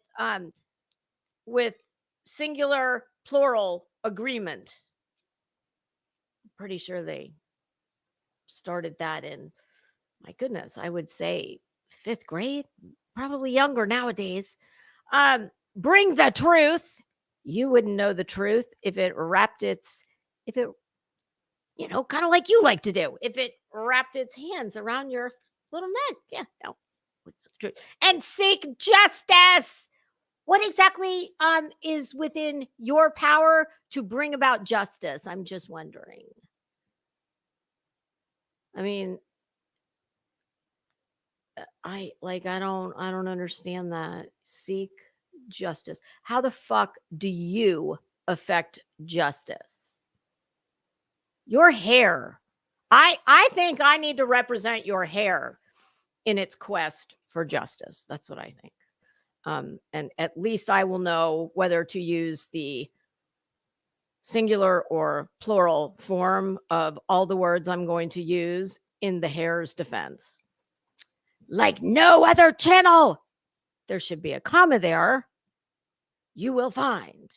singular plural agreement. I'm pretty sure they started that in, my goodness, I would say 5th grade, probably younger nowadays. Bring the truth. You wouldn't know the truth if it kind of like you like to do, if it wrapped its hands around your little neck. Yeah, no. And seek justice. What exactly is within your power to bring about justice? I'm just wondering. I mean, I don't understand that. Seek justice. How the fuck do you affect justice? Your hair. I think I need to represent your hair in its quest for justice. That's what I think. And at least I will know whether to use the singular or plural form of all the words I'm going to use in the hair's defense. Like no other channel. There should be a comma there. You will find.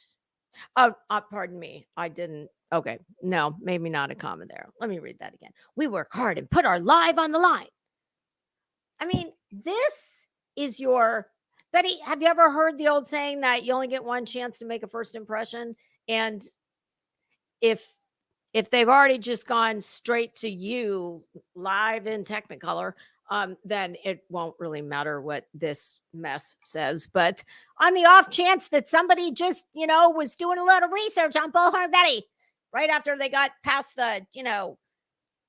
Pardon me. I didn't. Okay. No, maybe not a comma there. Let me read that again. We work hard and put our live on the line. I mean, this is your... Betty, have you ever heard the old saying that you only get one chance to make a first impression? And if they've already just gone straight to you live in Technicolor, then it won't really matter what this mess says. But on the off chance that somebody just, was doing a little research on Bullhorn Betty right after they got past the,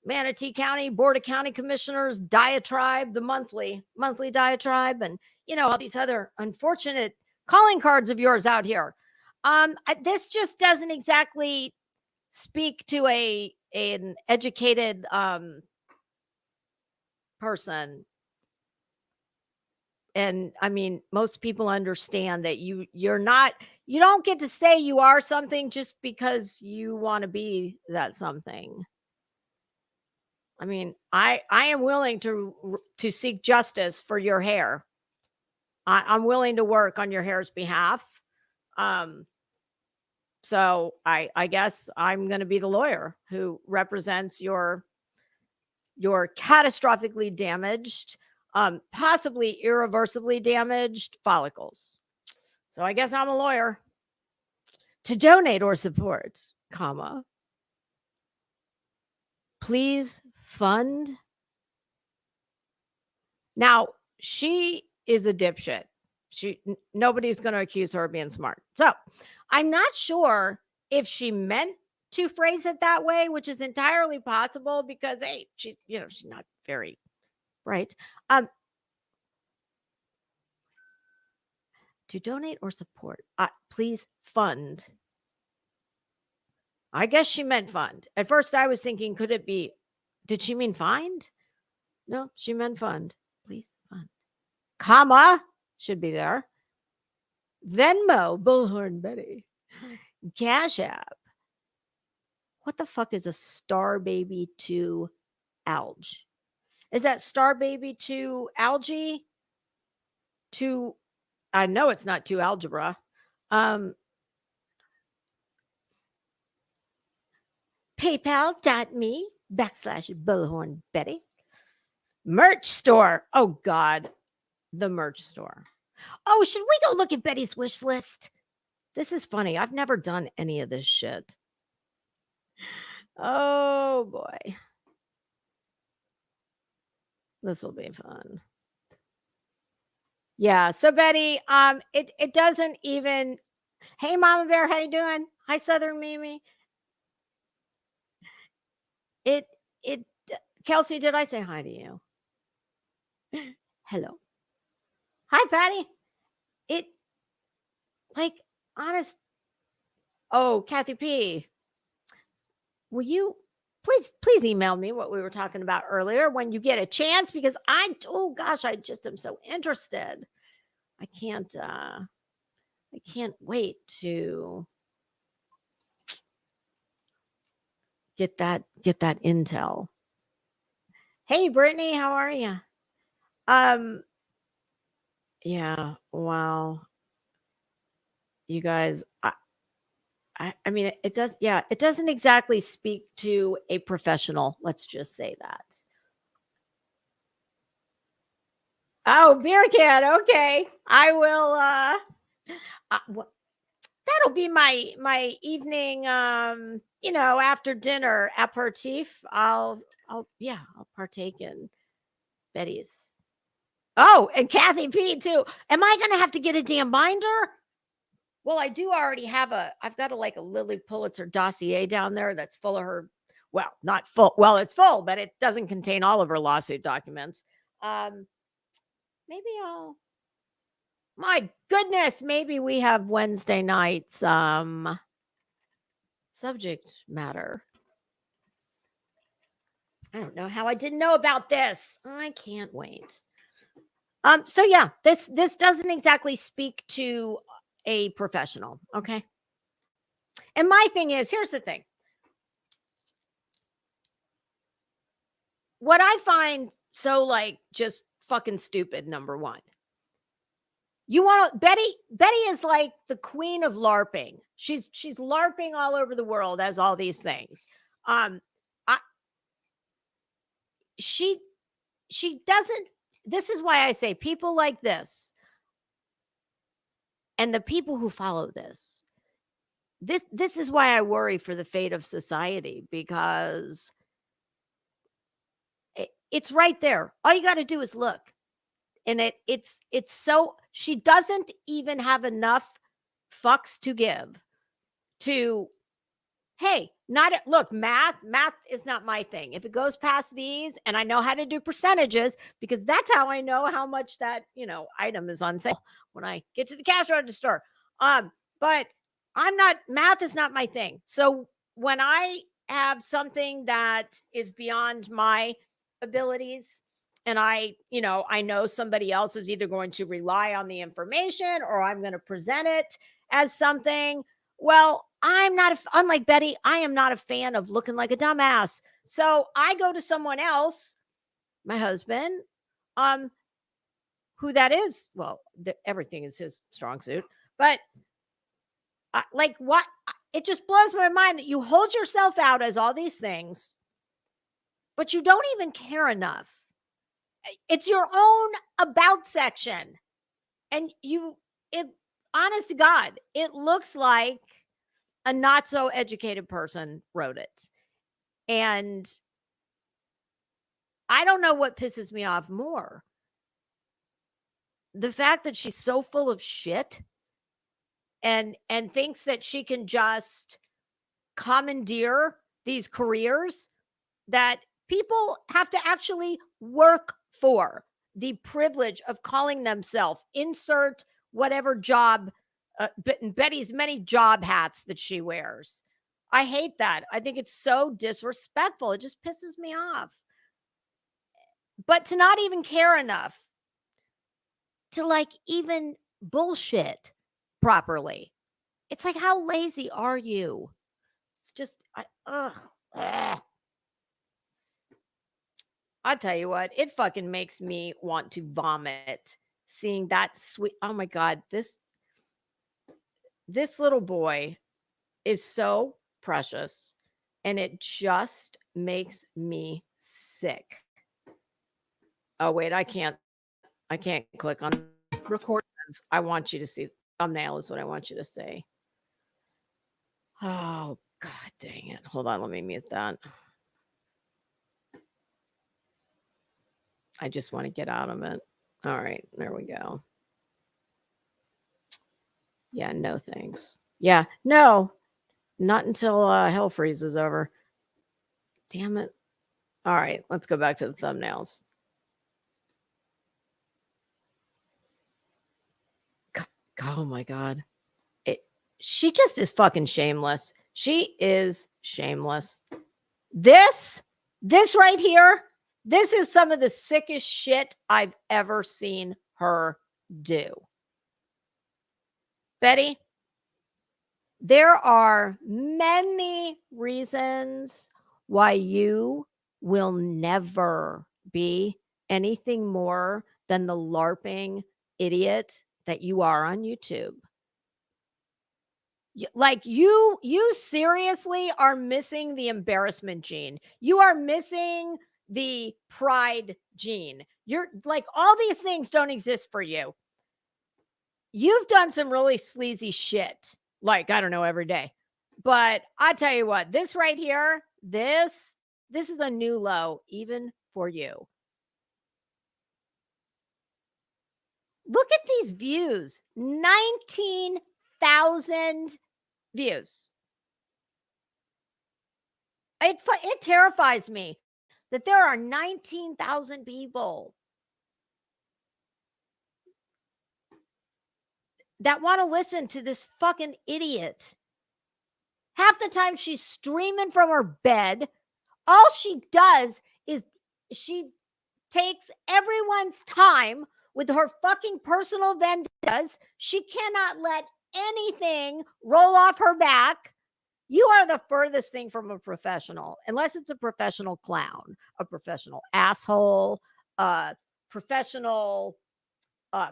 Manatee County Board of County Commissioners diatribe, the monthly diatribe, and all these other unfortunate calling cards of yours out here. This just doesn't exactly speak to an educated person. And I mean, most people understand that you don't get to say you are something just because you want to be that something. I mean, I am willing to seek justice for your hair. I'm willing to work on your hair's behalf. So I guess I'm going to be the lawyer who represents your catastrophically damaged, possibly irreversibly damaged follicles. So I guess I'm a lawyer. To donate or support, comma, please fund. Now, she is a dipshit. Nobody's going to accuse her of being smart. So I'm not sure if she meant to phrase it that way, which is entirely possible because, hey, she's not very bright. To donate or support, please fund. I guess she meant fund. At first I was thinking, did she mean find? No, she meant fund. Please fund. Comma should be there. Venmo, Bullhorn Betty. Cash App. What the fuck is a Star Baby 2 algae? Is that Star Baby 2 algae? I know it's not 2 algebra. PayPal.me/Bullhorn Betty. Merch store. Oh God, the merch store. Oh, should we go look at Betty's wish list? This is funny. I've never done any of this shit. Oh boy. This will be fun. Yeah. So Betty, it doesn't even. Hey, Mama Bear, how you doing? Hi, Southern Mimi. Kelsey, did I say hi to you? Hello. Hi, Patty. Honest. Oh, Kathy P. Will you please email me what we were talking about earlier when you get a chance, because I just am so interested. I can't wait to get that intel. Hey, Brittany, how are you? Yeah, wow. You guys, I mean, it doesn't exactly speak to a professional. Let's just say that. Oh, beer can. Okay. I will, that'll be my evening, after dinner aperitif. I'll partake in Betty's. Oh, and Kathy P too. Am I going to have to get a damn binder? Well, I do already have I've got a Lily Pulitzer dossier down there that's full of her. Well, not full. Well, it's full, but it doesn't contain all of her lawsuit documents. Maybe my goodness, maybe we have Wednesday night's subject matter. I don't know how I didn't know about this. I can't wait. So yeah, this doesn't exactly speak to a professional, okay? And my thing is, here's the thing. What I find so just fucking stupid, number one. Betty is like the queen of LARPing. She's LARPing all over the world as all these things. She doesn't. This is why I say people like this and the people who follow this is why I worry for the fate of society, because it's right there. All you got to do is look. And it's so, she doesn't even have enough fucks to give to, hey, Look, math is not my thing. If it goes past these, and I know how to do percentages, because that's how I know how much that, item is on sale when I get to the cash register. But math is not my thing. So when I have something that is beyond my abilities, and I know somebody else is either going to rely on the information or I'm going to present it as something, well, unlike Betty, I am not a fan of looking like a dumbass. So I go to someone else, my husband, who that is. Well, everything is his strong suit, but what? It just blows my mind that you hold yourself out as all these things, but you don't even care enough. It's your own about section. And honest to God, it looks like a not so educated person wrote it. And I don't know what pisses me off more. The fact that she's so full of shit and thinks that she can just commandeer these careers that people have to actually work for. The privilege of calling themselves, insert whatever job, Betty's many job hats that she wears. I hate that. I think it's so disrespectful. It just pisses me off. But to not even care enough to even bullshit properly. It's like, how lazy are you? It's just, ugh. I'll tell you what, it fucking makes me want to vomit seeing that sweet. Oh my God, this little boy is so precious, and it just makes me sick. Oh wait, I can't click on record. I want you to see thumbnail is what I want you to see. Oh God dang it. Hold on, let me mute that. I just want to get out of it. All right, there we go. Yeah, no thanks. Yeah, no, not until hell freezes over. Damn it. All right, let's go back to the thumbnails. Oh my God. She just is fucking shameless. She is shameless. This right here, this is some of the sickest shit I've ever seen her do. Betty, there are many reasons why you will never be anything more than the LARPing idiot that you are on YouTube. You seriously are missing the embarrassment gene. You are missing the pride gene. You're all these things don't exist for you. You've done some really sleazy shit, I don't know, every day. But I tell you what, this right here, this is a new low even for you. Look at these views. 19,000 views. It terrifies me that there are 19,000 people that want to listen to this fucking idiot. Half the time she's streaming from her bed. All she does is she takes everyone's time with her fucking personal vendettas. She cannot let anything roll off her back. You are the furthest thing from a professional, unless it's a professional clown, a professional asshole, professional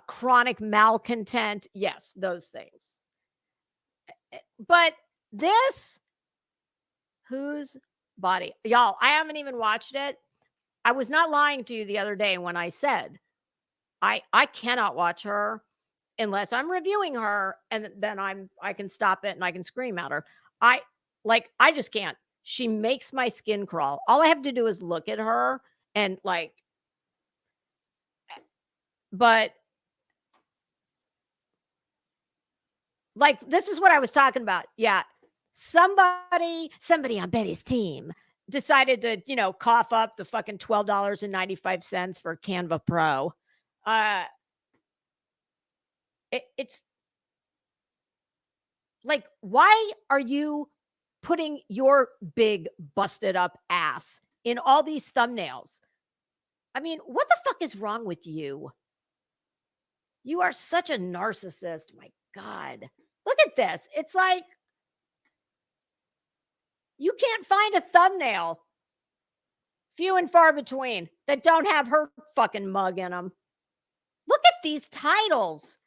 chronic malcontent. Yes, those things. But this, whose body? Y'all, I haven't even watched it. I was not lying to you the other day when I said I cannot watch her unless I'm reviewing her, and then I can stop it and I can scream at her. I just can't. She makes my skin crawl. All I have to do is look at her and but this is what I was talking about. Yeah. somebody on Betty's team decided to, cough up the fucking $12.95 for Canva Pro. It's like, why are you putting your big busted up ass in all these thumbnails? I mean, what the fuck is wrong with you? You are such a narcissist. My God. Look at this. It's like you can't find a thumbnail, few and far between, that don't have her fucking mug in them. Look at these titles.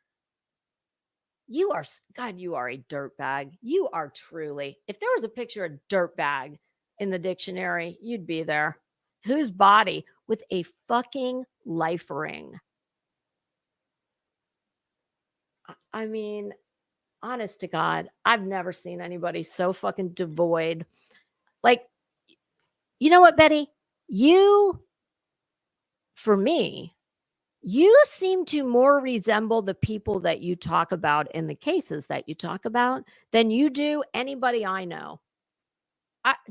You are, God, you are a dirtbag. You are truly, if there was a picture of dirtbag in the dictionary, you'd be there. Whose body with a fucking life ring? I mean, honest to God, I've never seen anybody so fucking devoid. Like, you know what, Betty? You, for me, you seem to more resemble the people that you talk about in the cases that you talk about than you do anybody I know.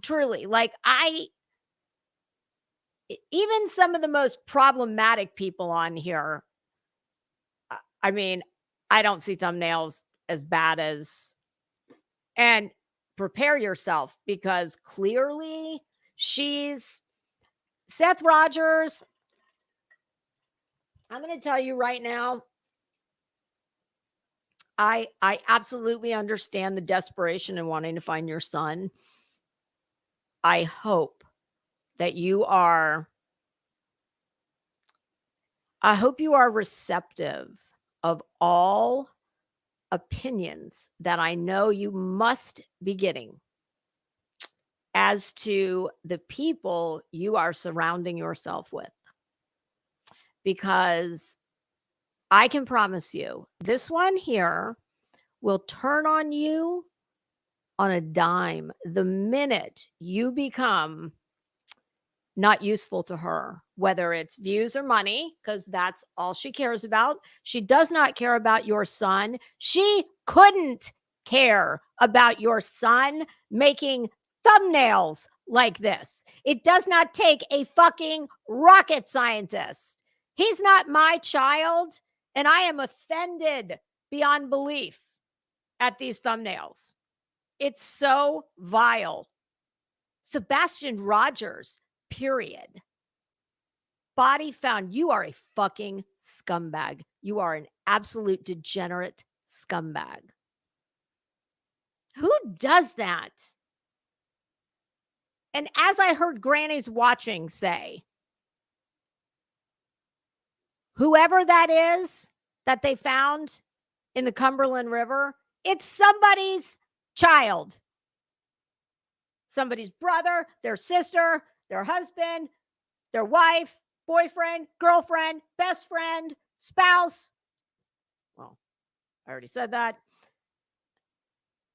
Truly, like even some of the most problematic people on here, I mean, I don't see thumbnails as bad as, and prepare yourself, because clearly she's Seth Rogers. I'm going to tell you right now, I absolutely understand the desperation in wanting to find your son. I hope that you are receptive of all opinions that I know you must be getting as to the people you are surrounding yourself with. Because I can promise you, this one here will turn on you on a dime the minute you become not useful to her, whether it's views or money, because that's all she cares about. She does not care about your son. She couldn't care about your son making thumbnails like this. It does not take a fucking rocket scientist. He's not my child, and I am offended beyond belief at these thumbnails. It's so vile. Sebastian Rogers, period. Body found. You are a fucking scumbag. You are an absolute degenerate scumbag. Who does that? And as I heard Granny's Watching say, whoever that is that they found in the Cumberland River, it's somebody's child. Somebody's brother, their sister, their husband, their wife, boyfriend, girlfriend, best friend, spouse. Well, I already said that.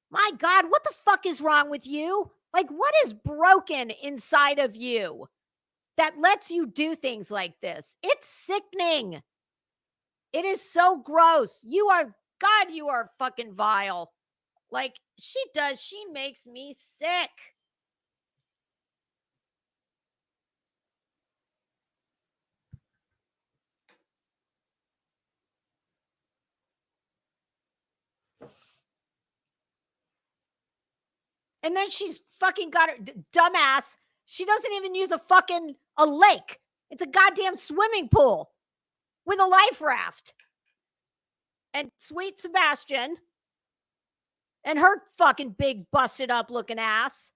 My God, what the fuck is wrong with you? Like, what is broken inside of you that lets you do things like this? It's sickening. It is so gross. You are fucking vile. Like, she makes me sick. And then she's fucking got her dumbass. She doesn't even use a lake. It's a goddamn swimming pool with a life raft. And sweet Sebastian and her fucking big busted up looking ass.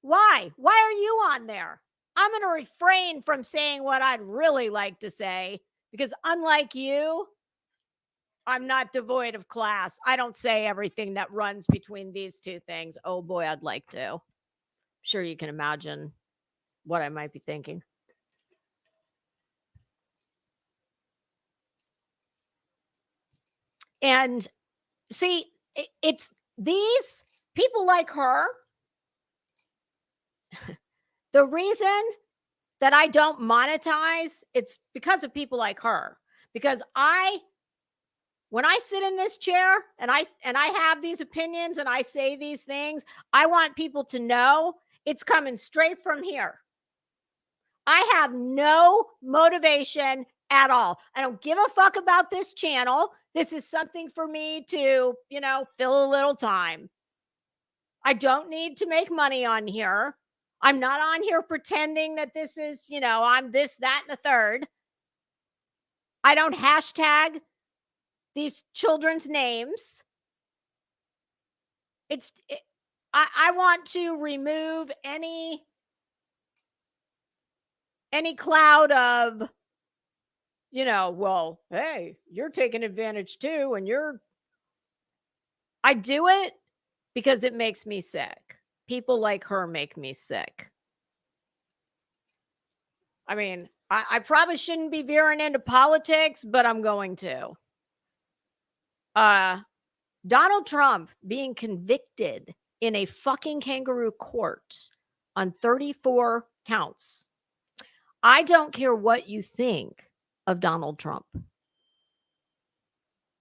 Why? Why are you on there? I'm going to refrain from saying what I'd really like to say, because unlike you, I'm not devoid of class. I don't say everything that runs between these two things. Oh boy, I'd like to. I'm sure you can imagine what I might be thinking. And see, it's these people like her. The reason that I don't monetize, it's because of people like her. Because I When I sit in this chair and I have these opinions and I say these things, I want people to know it's coming straight from here. I have no motivation at all. I don't give a fuck about this channel. This is something for me to, fill a little time. I don't need to make money on here. I'm not on here pretending that this is, I'm this, that, and a third. I don't hashtag these children's names. I want to remove any cloud of, well, hey, you're taking advantage too. And I do it because it makes me sick. People like her make me sick. I mean, I probably shouldn't be veering into politics, but I'm going to. Donald Trump being convicted in a fucking kangaroo court on 34 counts. I don't care what you think of Donald Trump.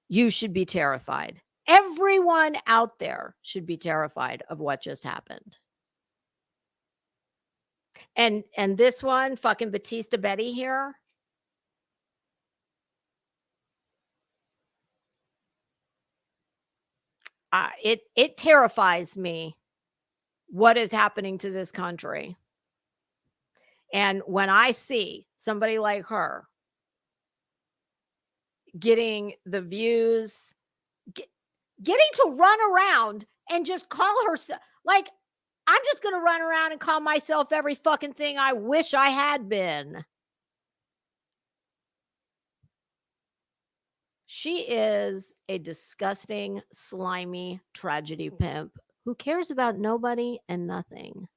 You should be terrified. Everyone out there should be terrified of what just happened. And this one, fucking Batista Betty here. It terrifies me what is happening to this country. And when I see somebody like her getting the views, getting to run around and just call herself, like, I'm just going to run around and call myself every fucking thing I wish I had been. She is a disgusting, slimy tragedy pimp who cares about nobody and nothing.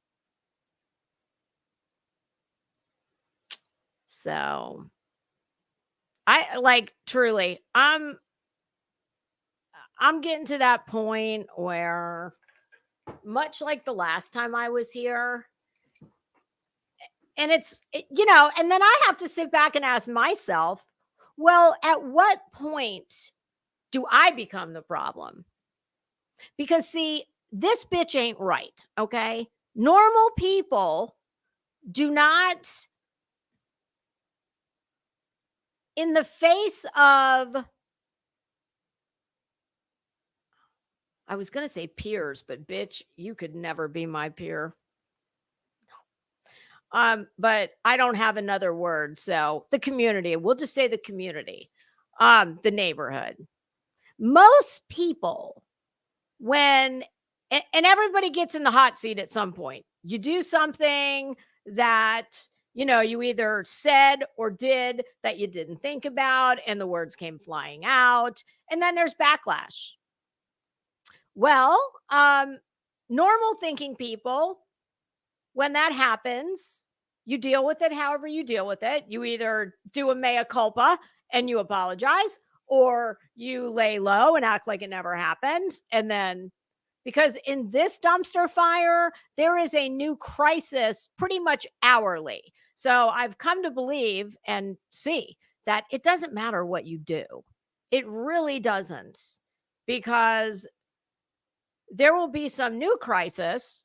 So, truly, I'm getting to that point where, much like the last time I was here, and and then I have to sit back and ask myself, well, at what point do I become the problem? Because, see, this bitch ain't right, okay? Normal people do not, in the face of, I was going to say peers, but bitch, you could never be my peer. But I don't have another word. So the community, we'll just say the community, the neighborhood. Most people, and everybody gets in the hot seat at some point. You do something that, you either said or did that you didn't think about, and the words came flying out, and then there's backlash. Well, normal thinking people, when that happens, you deal with it however you deal with it. You either do a mea culpa and you apologize, or you lay low and act like it never happened. And then, because in this dumpster fire, there is a new crisis pretty much hourly. So I've come to believe and see that it doesn't matter what you do. It really doesn't, because there will be some new crisis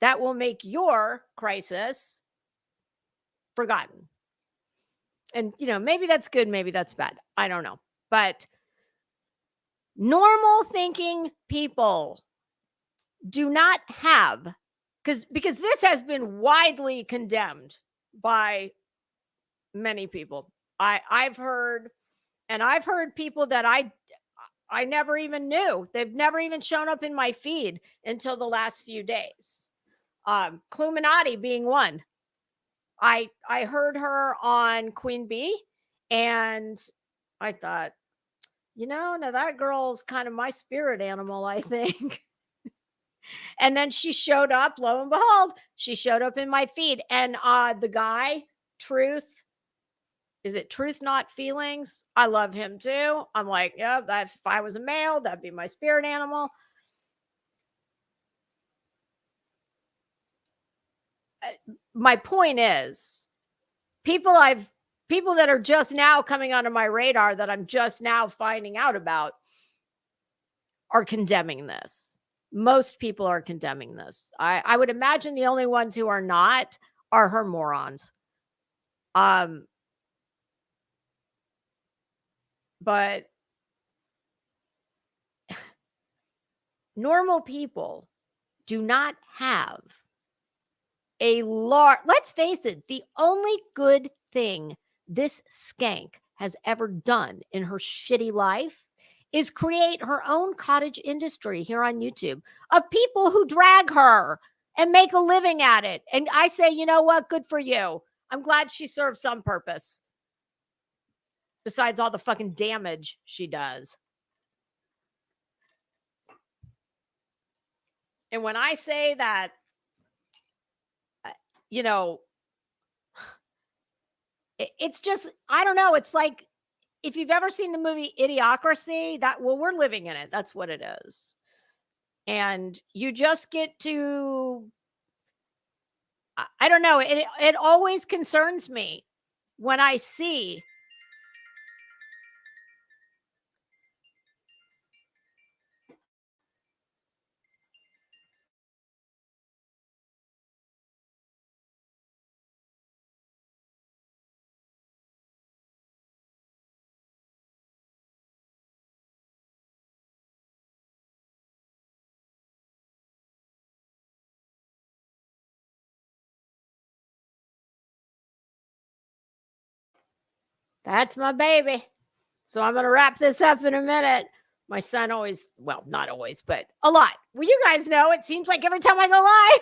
that will make your crisis forgotten. And, maybe that's good, maybe that's bad. I don't know. But normal thinking people do not have, because this has been widely condemned by many people. I've heard people that I never even knew. They've never even shown up in my feed until the last few days. Cluminati being one. I heard her on Queen Bee, and I thought, now that girl's kind of my spirit animal, I think. And then she showed up, lo and behold, she showed up in my feed. And the guy, Truth, is it Truth Not Feelings? I love him too. I'm like, yeah, if I was a male, that'd be my spirit animal. My point is, people I've people that are just now coming onto my radar that I'm just now finding out about are condemning this. Most people are condemning this. I would imagine the only ones who are not are her morons. But normal people do not have a large, let's face it, the only good thing this skank has ever done in her shitty life is create her own cottage industry here on YouTube of people who drag her and make a living at it. And I say, you know what? Good for you. I'm glad she serves some purpose besides all the fucking damage she does. And when I say that, you know, it's just, I don't know. It's like, if you've ever seen the movie Idiocracy, that, well, we're living in it. That's what it is. And you just get to, I don't know. It always concerns me when I see that's my baby. So I'm going to wrap this up in a minute. My son always, well, not always, but a lot. Well, you guys know, it seems like every time I go live,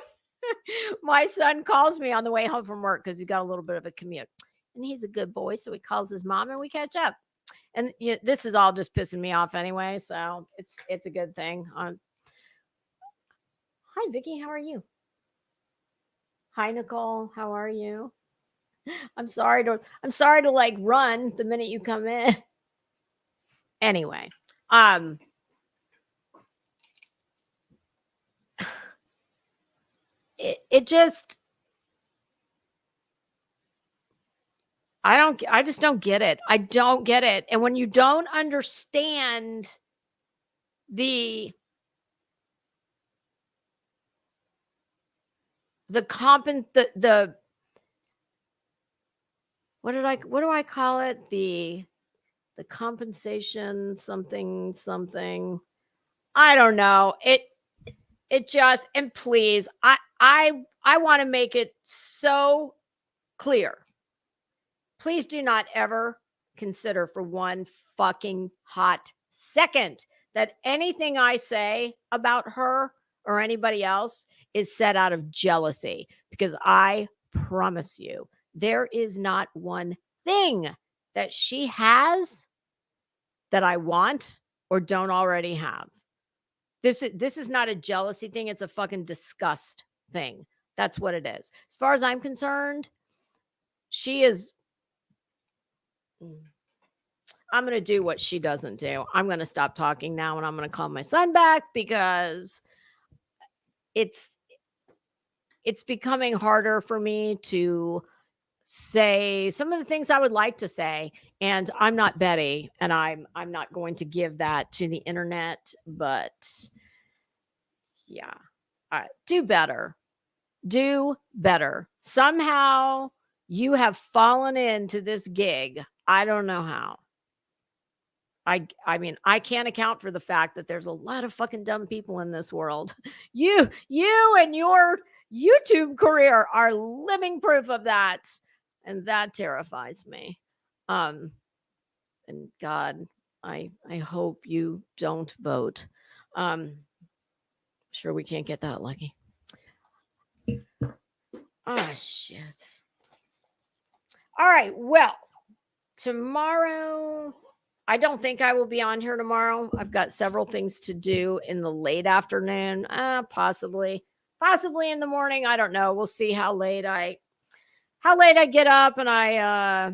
my son calls me on the way home from work because he's got a little bit of a commute. And he's a good boy. So he calls his mom and we catch up. And you know, this is all just pissing me off anyway. So it's a good thing. Hi, Vicky. How are you? Hi, Nicole. How are you? I'm sorry to like run the minute you come in. Anyway, it just, I just don't get it. I don't get it. And when you don't understand the what do I call it? The compensation something. I don't know. It just, and please, I want to make it so clear. Please do not ever consider for one fucking hot second that anything I say about her or anybody else is set out of jealousy, because I promise you, there is not one thing that she has that I want or don't already have. This is not a jealousy thing. It's a fucking disgust thing. That's what it is. As far as I'm concerned, she is, I'm going to do what she doesn't do. I'm going to stop talking now and I'm going to call my son back because it's becoming harder for me to say some of the things I would like to say. And I'm not Betty, and I'm not going to give that to the internet, but yeah. All right. Do better. Do better. Somehow you have fallen into this gig. I don't know how. I mean, I can't account for the fact that there's a lot of fucking dumb people in this world. You and your YouTube career are living proof of that. And that terrifies me. And God, I hope you don't vote. Sure, we can't get that lucky. Oh, shit. All right. Well, tomorrow, I don't think I will be on here tomorrow. I've got several things to do in the late afternoon. Possibly in the morning. I don't know. We'll see how late I get up and I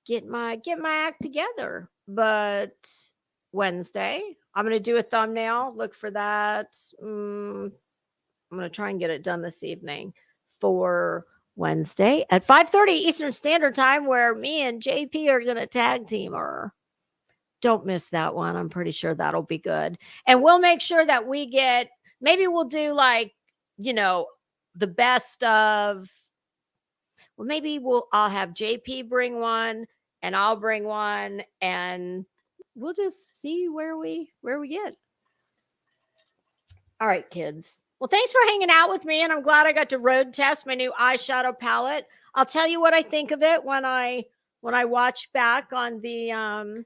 get my act together. But Wednesday, I'm going to do a thumbnail. Look for that. I'm going to try and get it done this evening for Wednesday at 5:30 Eastern Standard Time, where me and JP are going to tag team her. Don't miss that one. I'm pretty sure that'll be good. And we'll make sure that we get, maybe we'll do like, the best of, well, maybe I'll have JP bring one and I'll bring one and we'll just see where we get. All right, kids. Well, thanks for hanging out with me, and I'm glad I got to road test my new eyeshadow palette. I'll tell you what I think of it when I watch back on the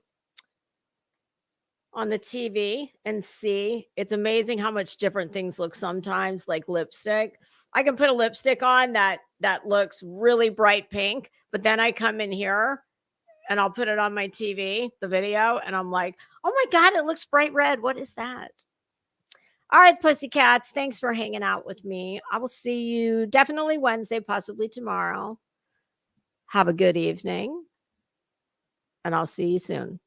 TV and see. It's amazing how much different things look sometimes, like lipstick. I can put a lipstick on that looks really bright pink, but then I come in here and I'll put it on my TV, the video, and I'm like, oh my God, it looks bright red. What is that? All right, pussycats, thanks for hanging out with me. I will see you definitely Wednesday, possibly tomorrow. Have a good evening, and I'll see you soon.